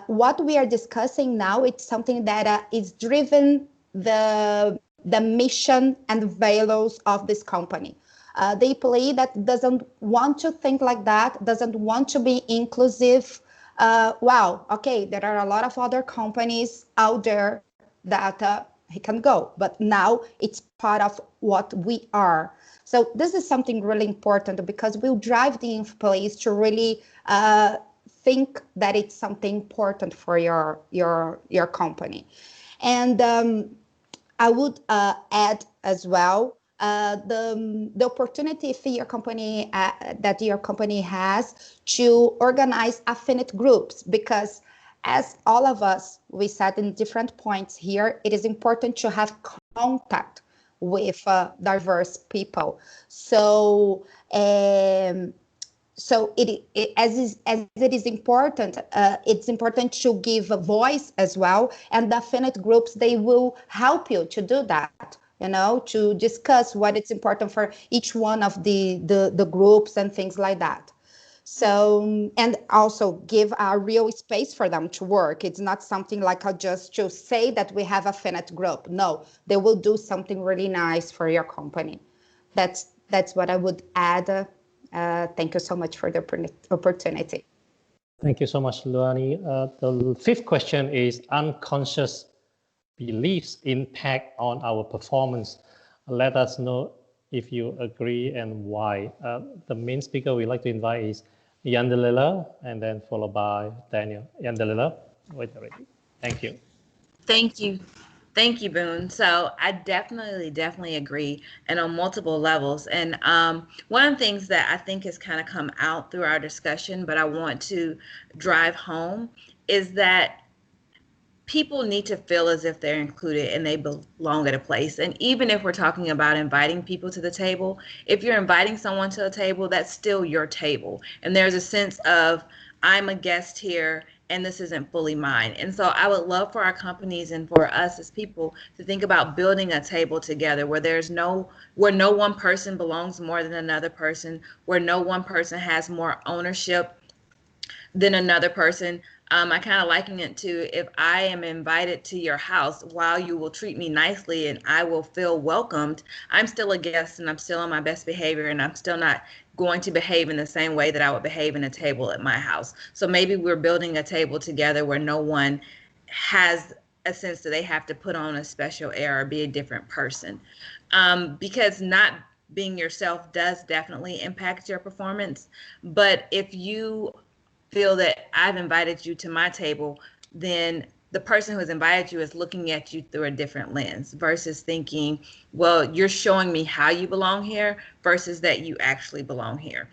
Speaker 1: what we are discussing now, it's something that is driven the mission and values of this company. The employee that doesn't want to think like that, doesn't want to be inclusive, okay, there are a lot of other companies out there that he can go, but now it's part of what we are. So this is something really important, because we'll drive the employees to really think that it's something important for your company. And I would add as well the opportunity for your company that your company has to organize affinity groups, because as all of us, we said in different points here, it is important to have contact with diverse people. So as it is important, it's important to give a voice as well. And the affinity groups, they will help you to do that, to discuss what is important for each one of the groups and things like that. So, and also give a real space for them to work. It's not something like just to say that we have a affinity group. No, they will do something really nice for your company. That's what I would add. Thank you so much for the opportunity.
Speaker 2: Thank you so much, Luanny. The fifth question is unconscious beliefs impact on our performance. Let us know if you agree and why. The main speaker we'd like to invite is Yendelela, and then followed by Daniel. Yendelela, wait already. Thank you.
Speaker 5: Thank you. Thank you, Boone. So I definitely agree, and on multiple levels. And one of the things that I think has kind of come out through our discussion, but I want to drive home, is that people need to feel as if they're included and they belong at a place. And even if we're talking about inviting people to the table, if you're inviting someone to a table, that's still your table. And there's a sense of, I'm a guest here and this isn't fully mine. And so I would love for our companies and for us as people to think about building a table together where where no one person belongs more than another person, where no one person has more ownership than another person. I kind of liken it to, if I am invited to your house, while you will treat me nicely and I will feel welcomed, I'm still a guest and I'm still on my best behavior, and I'm still not going to behave in the same way that I would behave in a table at my house. So maybe we're building a table together where no one has a sense that they have to put on a special air or be a different person. Because not being yourself does definitely impact your performance. But if you feel that I've invited you to my table, then the person who has invited you is looking at you through a different lens versus thinking, well, you're showing me how you belong here versus that you actually belong here.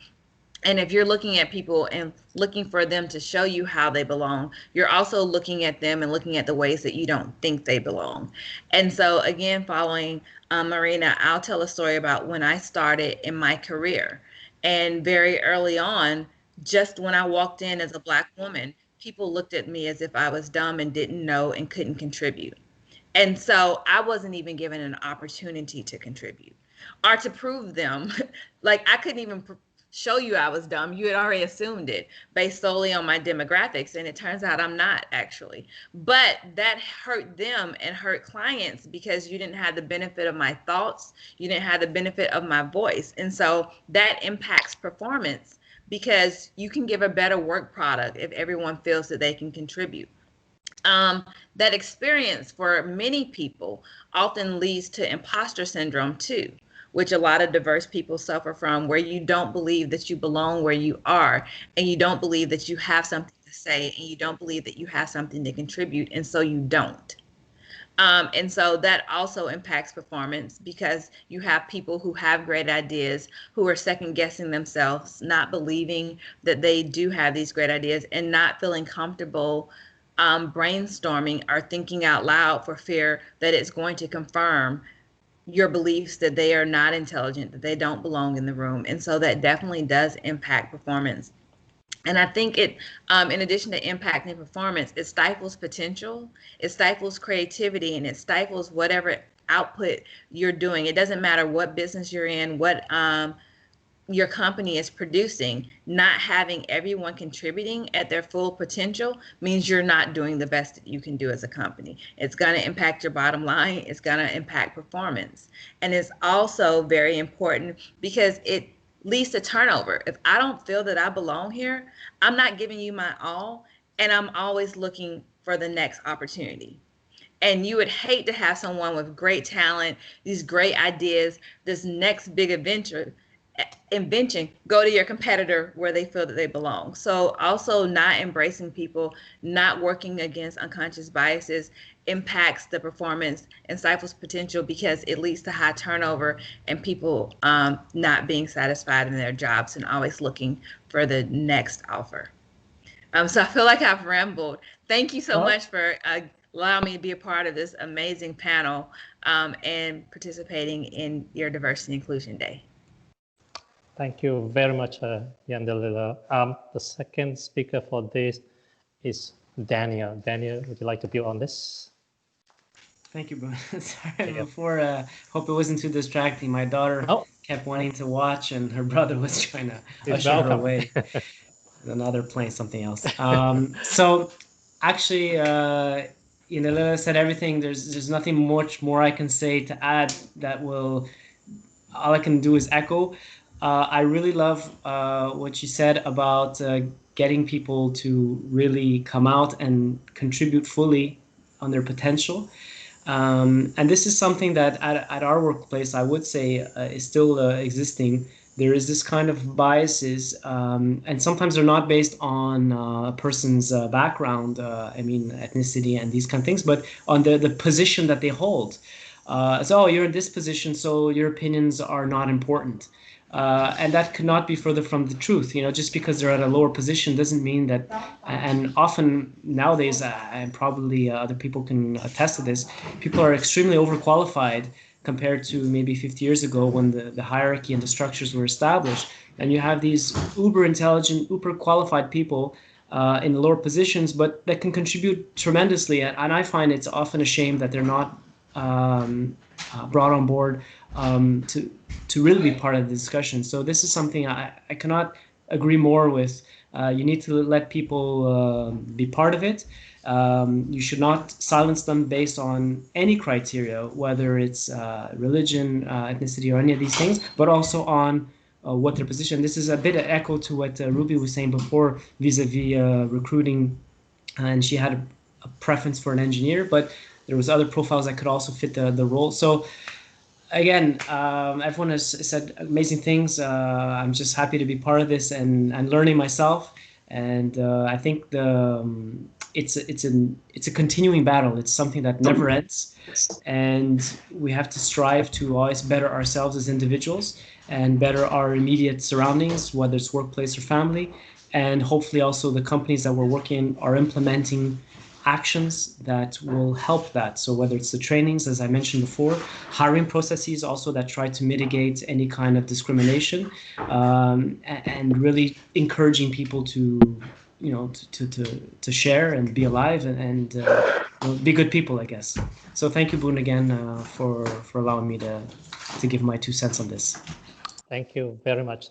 Speaker 5: And if you're looking at people and looking for them to show you how they belong, you're also looking at them and looking at the ways that you don't think they belong. And so again, following Marina, I'll tell a story about when I started in my career. And very early on, just when I walked in as a Black woman, people looked at me as if I was dumb and didn't know and couldn't contribute. And so I wasn't even given an opportunity to contribute or to prove them. Like, I couldn't even show you I was dumb. You had already assumed it based solely on my demographics. And it turns out I'm not, actually. But that hurt them and hurt clients because you didn't have the benefit of my thoughts. You didn't have the benefit of my voice. And so that impacts performance, because you can give a better work product if everyone feels that they can contribute. That experience for many people often leads to imposter syndrome too, which a lot of diverse people suffer from, where you don't believe that you belong where you are, and you don't believe that you have something to say, and you don't believe that you have something to contribute, and so you don't. And so that also impacts performance, because you have people who have great ideas who are second guessing themselves, not believing that they do have these great ideas, and not feeling comfortable brainstorming or thinking out loud for fear that it's going to confirm your beliefs that they are not intelligent, that they don't belong in the room. And so that definitely does impact performance. And I think it, in addition to impacting performance, it stifles potential, it stifles creativity, and it stifles whatever output you're doing. It doesn't matter what business you're in, what your company is producing. Not having everyone contributing at their full potential means you're not doing the best that you can do as a company. It's going to impact your bottom line. It's going to impact performance. And it's also very important because it leads to turnover. If I don't feel that I belong here, I'm not giving you my all, and I'm always looking for the next opportunity. And you would hate to have someone with great talent, these great ideas, this next big invention go to your competitor where they feel that they belong. So also not embracing people, not working against unconscious biases impacts the performance and stifles potential, because it leads to high turnover and people not being satisfied in their jobs and always looking for the next offer. So I feel like I've rambled. Thank you so much for allowing me to be a part of this amazing panel and participating in your Diversity Inclusion Day.
Speaker 2: Thank you very much, Yendelela. The second speaker for this is Daniel. Daniel, would you like to build on this?
Speaker 8: Thank you, Bruno. Sorry, before, hope it wasn't too distracting. My daughter kept wanting to watch, and her brother was trying to usher her away. Another playing something else. So actually, Yendelela said everything. There's nothing much more I can say to add. All I can do is echo. I really love what you said about getting people to really come out and contribute fully on their potential. And this is something that at our workplace, I would say, is still existing. There is this kind of biases, and sometimes they're not based on a person's background, ethnicity and these kind of things, but on the position that they hold. So, you're in this position, so your opinions are not important. And that could not be further from the truth. Just because they're at a lower position doesn't mean that, and often nowadays, and probably other people can attest to this, people are extremely overqualified compared to maybe 50 years ago when the hierarchy and the structures were established. And you have these uber intelligent, uber qualified people in the lower positions, but that can contribute tremendously. And I find it's often a shame that they're not brought on board to really be part of the discussion. So this is something I cannot agree more with. You need to let people be part of it. You should not silence them based on any criteria, whether it's religion, ethnicity, or any of these things, but also on what their position. This is a bit of echo to what Ruby was saying before vis-a-vis recruiting, and she had a preference for an engineer, but there was other profiles that could also fit the role. So again, everyone has said amazing things. I'm just happy to be part of this and learning myself. And I think it's a continuing battle. It's something that never ends, and we have to strive to always better ourselves as individuals and better our immediate surroundings, whether it's workplace or family, and hopefully also the companies that we're working in are implementing actions that will help that. So whether it's the trainings, as I mentioned before, hiring processes also that try to mitigate any kind of discrimination, and really encouraging people to to share and be alive and be good people, I guess. So thank you, Boone, again for allowing me to give my 2 cents on this.
Speaker 2: Thank you very much.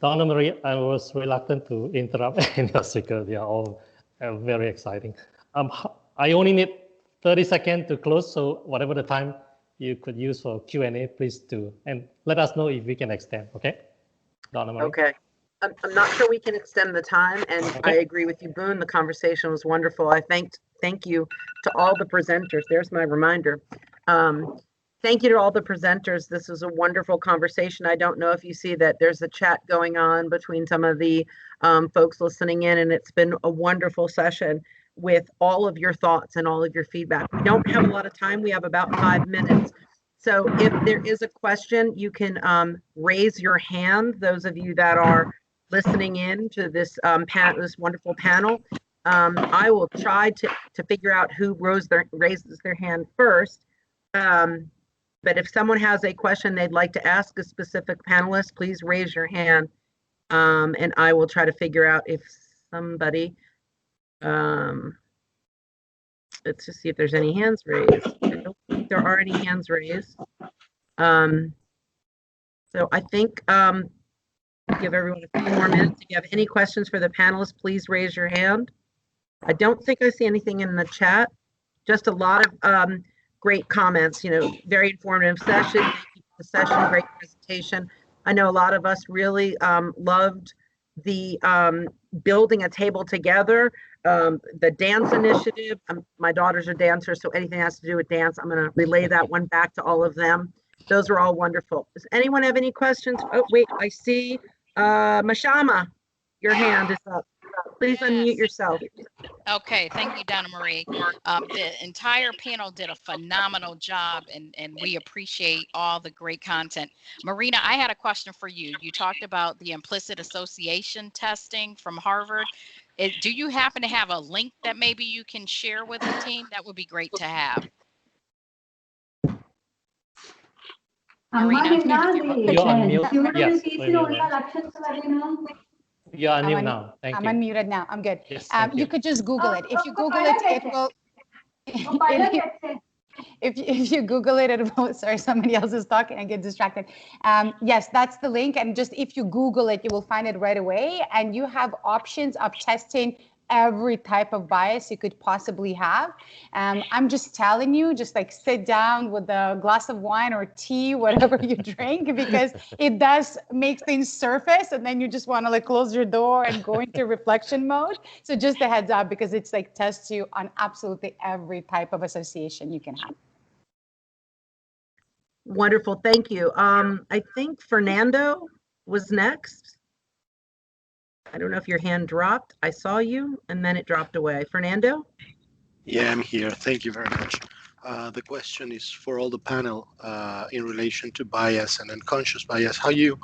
Speaker 2: Donna Marie, I was reluctant to interrupt in your speaker. They are all very exciting. I only need 30 seconds to close, so whatever the time you could use for Q&A, please do. And let us know if we can extend, okay? Donna Marie.
Speaker 3: Okay. I'm not sure we can extend the time, and okay. I agree with you, Boone. The conversation was wonderful. I thank you to all the presenters. There's my reminder. Thank you to all the presenters. This was a wonderful conversation. I don't know if you see that there's a chat going on between some of the folks listening in, and it's been a wonderful session with all of your thoughts and all of your feedback. We don't have a lot of time. We have about 5 minutes. So if there is a question, you can raise your hand. Those of you that are listening in to this this wonderful panel, I will try to figure out who raises their hand first. But if someone has a question they'd like to ask a specific panelist, please raise your hand, and I will try to figure out if somebody. Let's just see if there's any hands raised. I don't think there are any hands raised. So I think give everyone a few more minutes. If you have any questions for the panelists, please raise your hand. I don't think I see anything in the chat. Just a lot of great comments, very informative session. Thank you for the session, great presentation. I know a lot of us really loved the building a table together, the dance initiative. My daughters are dancers, so anything that has to do with dance, I'm going to relay that one back to all of them. Those are all wonderful. Does anyone have any questions? Oh, wait, I see Mashama, your hand is up. Please unmute yourself.
Speaker 9: Okay, thank you, Donna Marie. The entire panel did a phenomenal job, and we appreciate all the great content. Marina, I had a question for you. You talked about the implicit association testing from Harvard. Do you happen to have a link that maybe you can share with the team? That would be great to have. Marina,
Speaker 2: you're on mute. Yes, you're on mute now. Thank you.
Speaker 6: I'm unmuted now. I'm good.
Speaker 2: Yes,
Speaker 6: you could just Google it. If you Google it, it will. If you Google it, it will. Sorry, somebody else is talking. I get distracted. Yes, that's the link. And just if you Google it, you will find it right away. And you have options of testing every type of bias you could possibly have. I'm just telling you, just like sit down with a glass of wine or tea, whatever you drink, because it does make things surface, and then you just want to like close your door and go into reflection mode. So just a heads up, because it's like tests you on absolutely every type of association you can have.
Speaker 3: Wonderful, thank you. I think Fernando was next. I don't know if your hand dropped. I saw you and then it dropped away. Fernando?
Speaker 10: Yeah, I'm here. Thank you very much. The question is for all the panel in relation to bias and unconscious bias. How you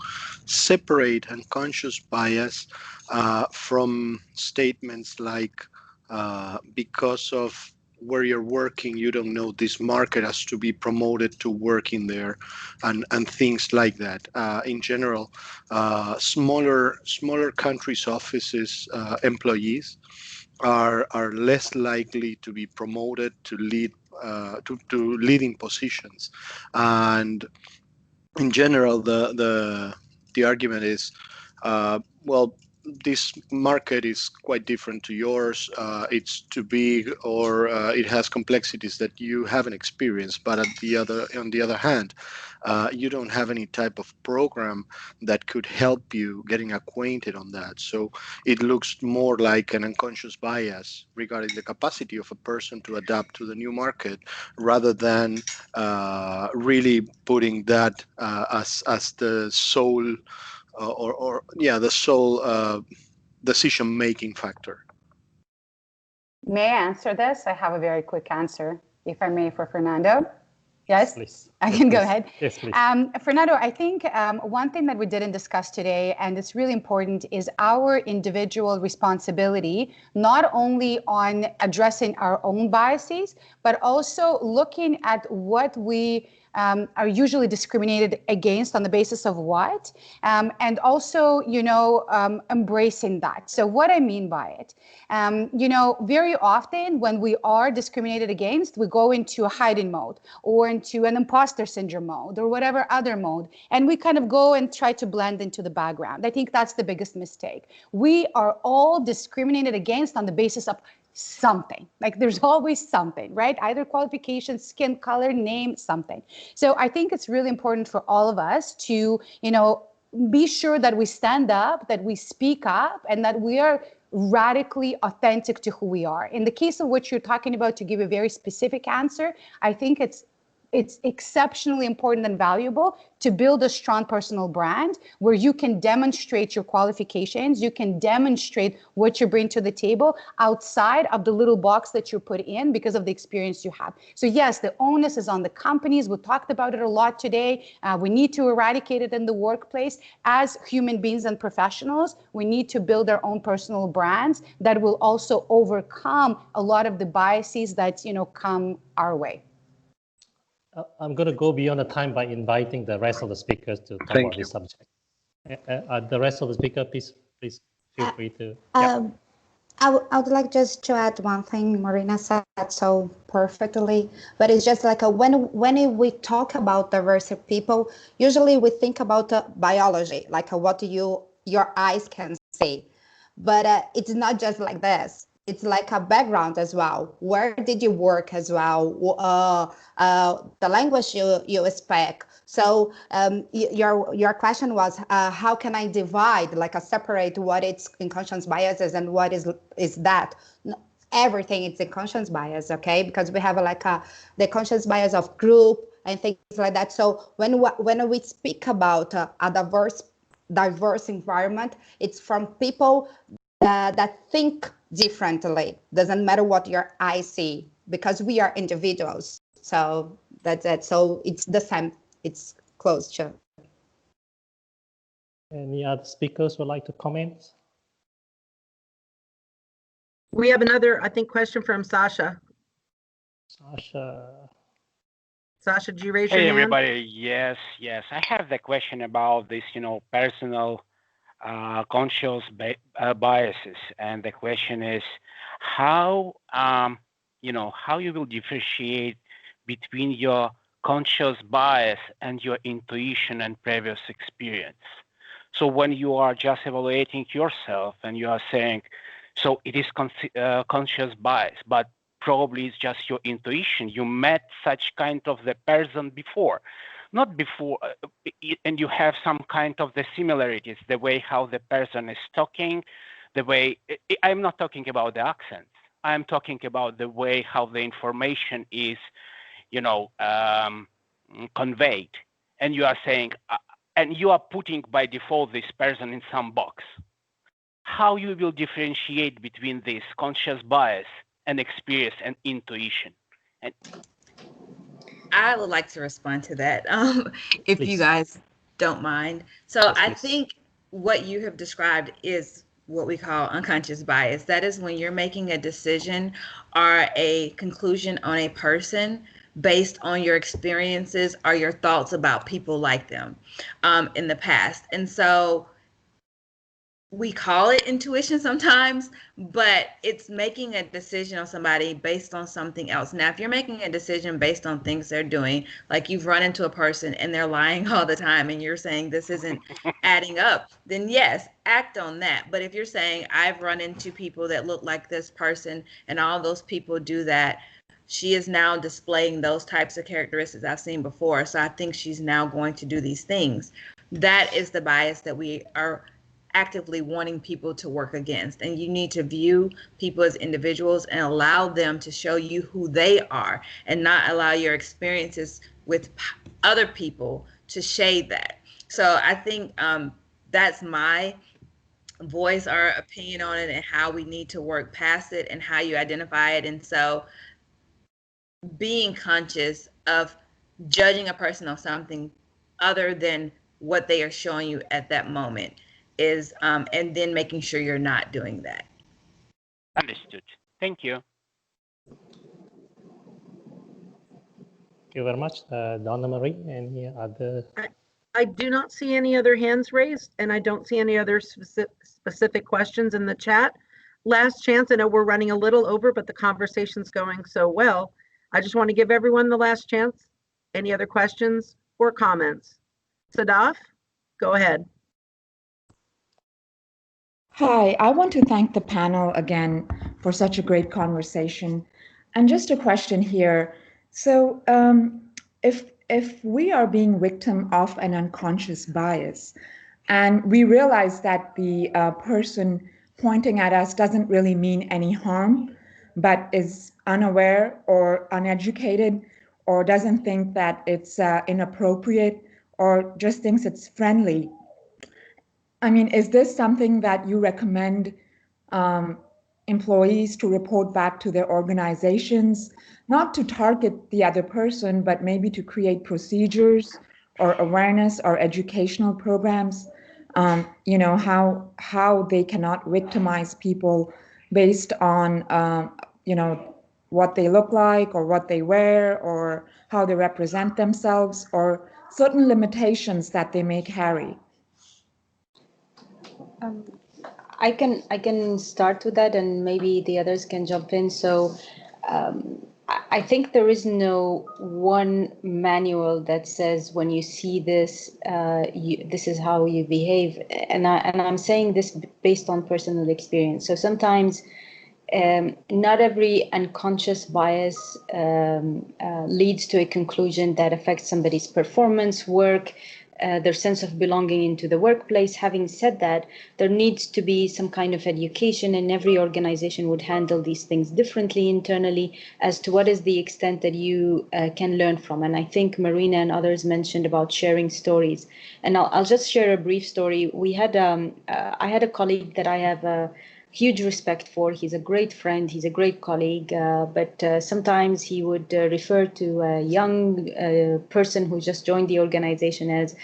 Speaker 10: separate unconscious bias from statements like because of where you're working, you don't know this market has to be promoted to work in there, and things like that. In general, smaller countries' offices employees are less likely to be promoted to lead to leading positions, and in general, the argument is well, this market is quite different to yours. It's too big, or it has complexities that you haven't experienced. But on the other hand, you don't have any type of program that could help you getting acquainted on that. So it looks more like an unconscious bias regarding the capacity of a person to adapt to the new market, rather than really putting that as the sole. The sole decision-making factor.
Speaker 6: May I answer this? I have a very quick answer, if I may, for Fernando. Yes,
Speaker 2: please.
Speaker 6: I can go ahead.
Speaker 2: Yes, please.
Speaker 6: Fernando, I think one thing that we didn't discuss today, and it's really important, is our individual responsibility, not only on addressing our own biases, but also looking at what we are usually discriminated against on the basis of what, and also, embracing that. So what I mean by it, very often when we are discriminated against, we go into a hiding mode or into an imposter syndrome mode or whatever other mode, and we kind of go and try to blend into the background. I think that's the biggest mistake. We are all discriminated against on the basis of something. Like there's always something, right? Either qualification, skin color, name, something. So I think it's really important for all of us to, be sure that we stand up, that we speak up, and that we are radically authentic to who we are. In the case of what you're talking about, to give a very specific answer, I think it's exceptionally important and valuable to build a strong personal brand where you can demonstrate your qualifications, you can demonstrate what you bring to the table outside of the little box that you put in because of the experience you have. So yes, the onus is on the companies. We talked about it a lot today. We need to eradicate it in the workplace. As human beings and professionals, we need to build our own personal brands that will also overcome a lot of the biases that, come our way.
Speaker 2: I'm going to go beyond the time by inviting the rest of the speakers to talk about this subject. The rest of the speakers, please feel free to.
Speaker 1: I would like just to add one thing Marina said so perfectly, but it's just like when we talk about diverse people, usually we think about biology, like what your eyes can see, but it's not just like this. It's like a background as well. Where did you work as well? The language you speak. So your question was, how can I divide, separate what is unconscious biases and what is that? Everything is unconscious bias, okay? Because we have the conscious bias of group and things like that. So when we speak about a diverse environment, it's from people that think differently. Doesn't matter what your eyes see, because we are individuals. So that's it. So it's the same. It's close to.
Speaker 2: Any other speakers would like to comment?
Speaker 3: We have another, I think, question from Sasha. Sasha, do you raise your hand?
Speaker 11: Hey, everybody. Yes. I have the question about this, personal conscious biases, and the question is how you will differentiate between your conscious bias and your intuition and previous experience. So when you are just evaluating yourself and you are saying, so it is conscious bias, but probably it's just your intuition. You met such kind of the person before. Not before, and you have some kind of the similarities, the way how the person is talking, the way, I'm not talking about the accent. I'm talking about the way how the information is, conveyed. And you are saying, and you are putting by default this person in some box. How you will differentiate between this conscious bias and experience and intuition? And
Speaker 5: I would like to respond to that, if
Speaker 2: Please.
Speaker 5: you guys don't mind. So
Speaker 2: Yes,
Speaker 5: I
Speaker 2: please.
Speaker 5: think what you have described is what we call unconscious bias. That is when you're making a decision or a conclusion on a person based on your experiences or your thoughts about people like them in the past. And so we call it intuition sometimes, but it's making a decision on somebody based on something else. Now, if you're making a decision based on things they're doing, like you've run into a person and they're lying all the time and you're saying this isn't adding up, then yes, act on that. But if you're saying I've run into people that look like this person and all those people do that, she is now displaying those types of characteristics I've seen before. So I think she's now going to do these things. That is the bias that we are actively wanting people to work against. And you need to view people as individuals and allow them to show you who they are and not allow your experiences with other people to shade that. So I think that's my voice or opinion on it and how we need to work past it and how you identify it. And so being conscious of judging a person on something other than what they are showing you at that moment is, and then making sure you're not doing that.
Speaker 11: Understood. Thank you.
Speaker 2: Thank you very much, Donna Marie. Any other?
Speaker 3: I do not see any other hands raised, and I don't see any other specific questions in the chat. Last chance, I know we're running a little over, but the conversation's going so well. I just want to give everyone the last chance. Any other questions or comments? Sadaf, go ahead.
Speaker 12: Hi, I want to thank the panel again for such a great conversation. And just a question here. So if we are being victim of an unconscious bias, and we realize that the person pointing at us doesn't really mean any harm, but is unaware or uneducated, or doesn't think that it's inappropriate, or just thinks it's friendly. I mean, is this something that you recommend employees to report back to their organizations, not to target the other person, but maybe to create procedures or awareness or educational programs, you know, how they cannot victimize people based on, you know, what they look like or what they wear or how they represent themselves or certain limitations that they may carry?
Speaker 4: I can start with that, and maybe the others can jump in. So I think there is no one manual that says when you see this, this is how you behave. And I'm saying this based on personal experience. So sometimes not every unconscious bias leads to a conclusion that affects somebody's performance, work, their sense of belonging into the workplace. Having said that, there needs to be some kind of education, and every organization would handle these things differently internally as to what is the extent that you can learn from. And I think Marina and others mentioned about sharing stories. And I'll just share a brief story. We had I had a colleague that I have huge respect for. He's a great friend, he's a great colleague, but sometimes he would refer to a young person who just joined the organization as,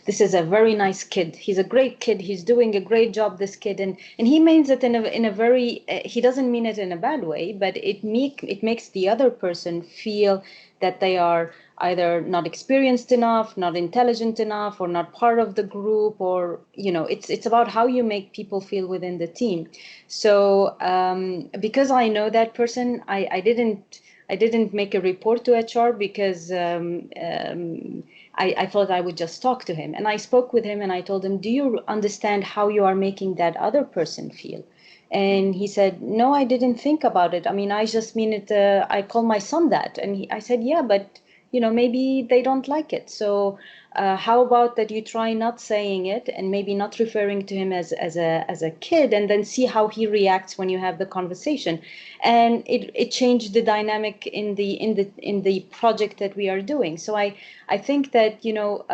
Speaker 4: this is a very nice kid, he's a great kid, he's doing a great job, this kid. And he means it in a very, he doesn't mean it in a bad way, but it makes the other person feel that they are either not experienced enough, not intelligent enough, or not part of the group, or, you know, it's about how you make people feel within the team. So because I know that person, I didn't make a report to HR because I thought I would just talk to him. And I spoke with him and I told him, do you understand how you are making that other person feel? And he said, no, I didn't think about it. I mean, I just mean it, I call my son that. And I said, yeah, but you know, maybe they don't like it. So how about that you try not saying it and maybe not referring to him as a kid, and then see how he reacts when you have the conversation. And it changed the dynamic in the project that we are doing. So I think that, you know,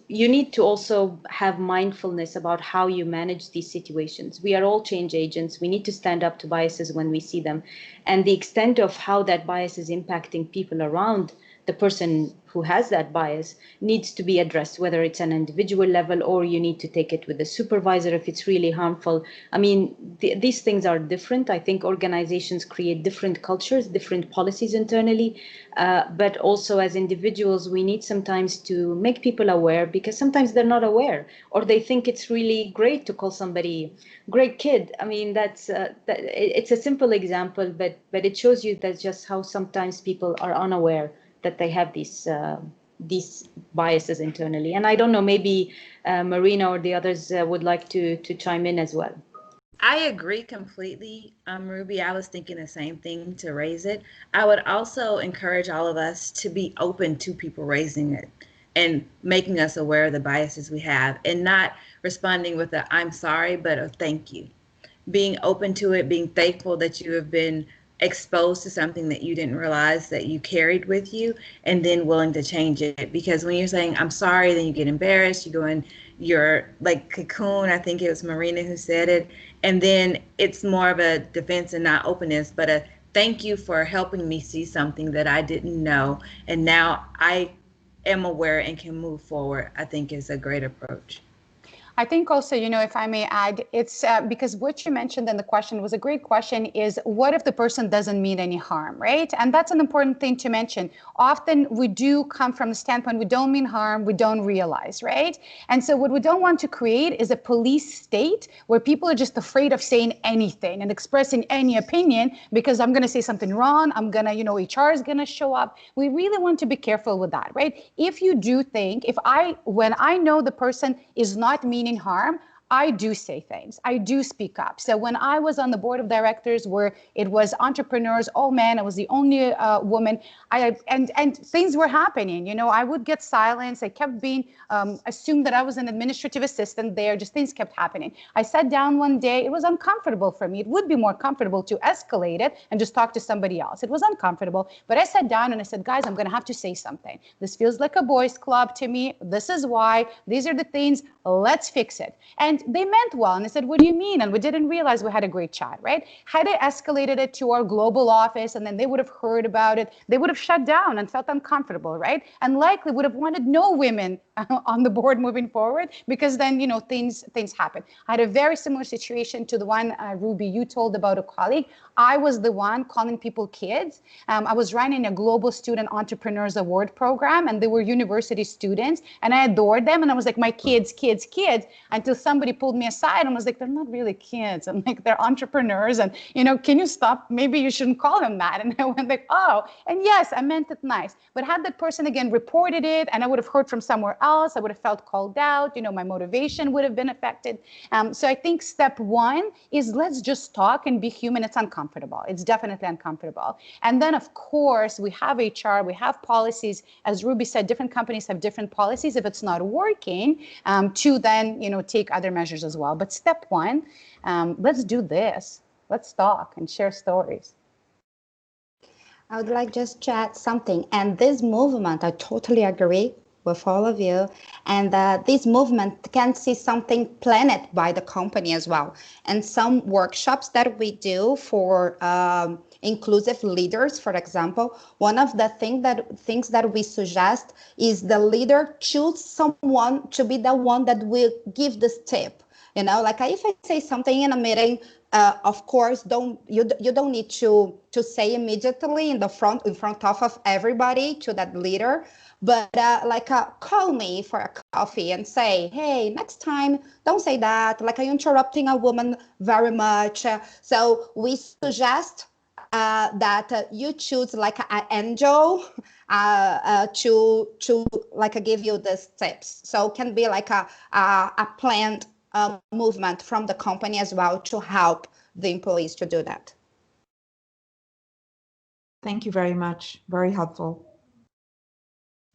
Speaker 4: you need to also have mindfulness about how you manage these situations. We are all change agents. We need to stand up to biases when we see them. And the extent of how that bias is impacting people around the person who has that bias needs to be addressed, whether it's an individual level or you need to take it with the supervisor if it's really harmful. I mean, these things are different. I think organizations create different cultures, different policies internally, but also as individuals, we need sometimes to make people aware, because sometimes they're not aware, or they think it's really great to call somebody great kid. I mean, it's a simple example, but it shows you that just how sometimes people are unaware that they have these biases internally. And I don't know, maybe Marina or the others would like to chime in as well.
Speaker 5: I agree completely, Ruby. I was thinking the same thing to raise it. I would also encourage all of us to be open to people raising it and making us aware of the biases we have, and not responding with a I'm sorry, but a thank you. Being open to it, being thankful that you have been exposed to something that you didn't realize that you carried with you, and then willing to change it. Because when you're saying I'm sorry, then you get embarrassed, you go in your like cocoon. I think it was Marina who said it, and then it's more of a defense and not openness, but a thank you for helping me see something that I didn't know, and now I am aware and can move forward. I think is a great approach.
Speaker 6: I think also, if I may add, it's because what you mentioned in the question was a great question, is what if the person doesn't mean any harm, right? And that's an important thing to mention. Often we do come from the standpoint, we don't mean harm, we don't realize, right? And so what we don't want to create is a police state where people are just afraid of saying anything and expressing any opinion because I'm going to say something wrong, I'm going to, HR is going to show up. We really want to be careful with that, right? If you do think, when I know the person is not meaning harm, I do say things. I do speak up. So when I was on the board of directors where it was entrepreneurs, all men, I was the only woman, and things were happening. I would get silenced. I kept being assumed that I was an administrative assistant there. Just things kept happening. I sat down one day. It was uncomfortable for me. It would be more comfortable to escalate it and just talk to somebody else. It was uncomfortable. But I sat down and I said, guys, I'm going to have to say something. This feels like a boys' club to me. This is why. These are the things. Let's fix it. And they meant well. And I said, what do you mean? And we didn't realize we had a great chat, right? Had I escalated it to our global office and then they would have heard about it, they would have shut down and felt uncomfortable, right? And likely would have wanted no women on the board moving forward, because then, things happen. I had a very similar situation to the one, Ruby, you told about a colleague. I was the one calling people kids. I was running a global student entrepreneurs award program, and they were university students, and I adored them. And I was like, my kids, until somebody pulled me aside and was like, they're not really kids. I'm like, they're entrepreneurs. And, can you stop? Maybe you shouldn't call them that. And I went like, oh, and yes, I meant it nice. But had that person again reported it, and I would have heard from somewhere else, I would have felt called out, my motivation would have been affected. So I think step one is let's just talk and be human. It's uncomfortable. It's definitely uncomfortable. And then of course we have HR, we have policies. As Ruby said, different companies have different policies. If it's not working, to then, take other measures as well. But step one, let's do this. Let's talk and share stories.
Speaker 1: I would like just to add something. And this movement, I totally agree with all of you. And this movement can see something planned by the company as well. And some workshops that we do for inclusive leaders, for example, one of the things that we suggest is the leader choose someone to be the one that will give this tip. Like if I say something in a meeting, of course, you don't need to say immediately in front of everybody to that leader, but call me for a coffee and say, hey, next time, don't say that. Like, I'm interrupting a woman very much. So we suggest that you choose like an angel to give you these tips. So it can be like a planned movement from the company as well to help the employees to do that.
Speaker 12: Thank you very much. Very helpful.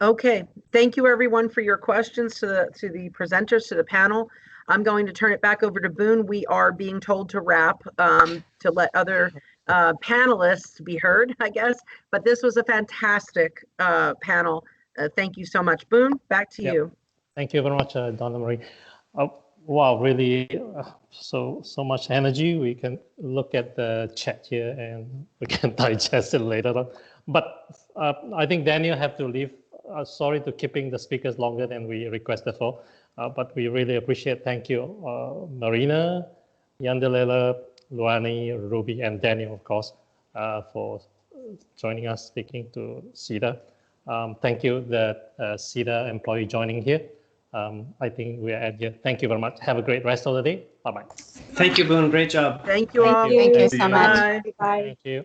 Speaker 3: Okay, thank you everyone for your questions to the presenters, to the panel. I'm going to turn it back over to Boone. We are being told to wrap to let other panelists be heard, I guess. But this was a fantastic panel. Thank you so much. Boone, back to you.
Speaker 2: Thank you very much, Donna Marie. Wow, really, so much energy. We can look at the chat here and we can digest it later on. But I think Daniel have to leave. Sorry to keeping the speakers longer than we requested for, but we really appreciate. Thank you, Marina, Yendelela, Luanny, Ruby, and Daniel, of course, for joining us, speaking to SITA. Thank you, the SITA employee joining here. I think we are at here. Thank you very much. Have a great rest of the day. Bye-bye.
Speaker 8: Thank you, Boone. Great job.
Speaker 3: Thank you all.
Speaker 6: Thank you so much.
Speaker 3: Bye.
Speaker 2: Thank you.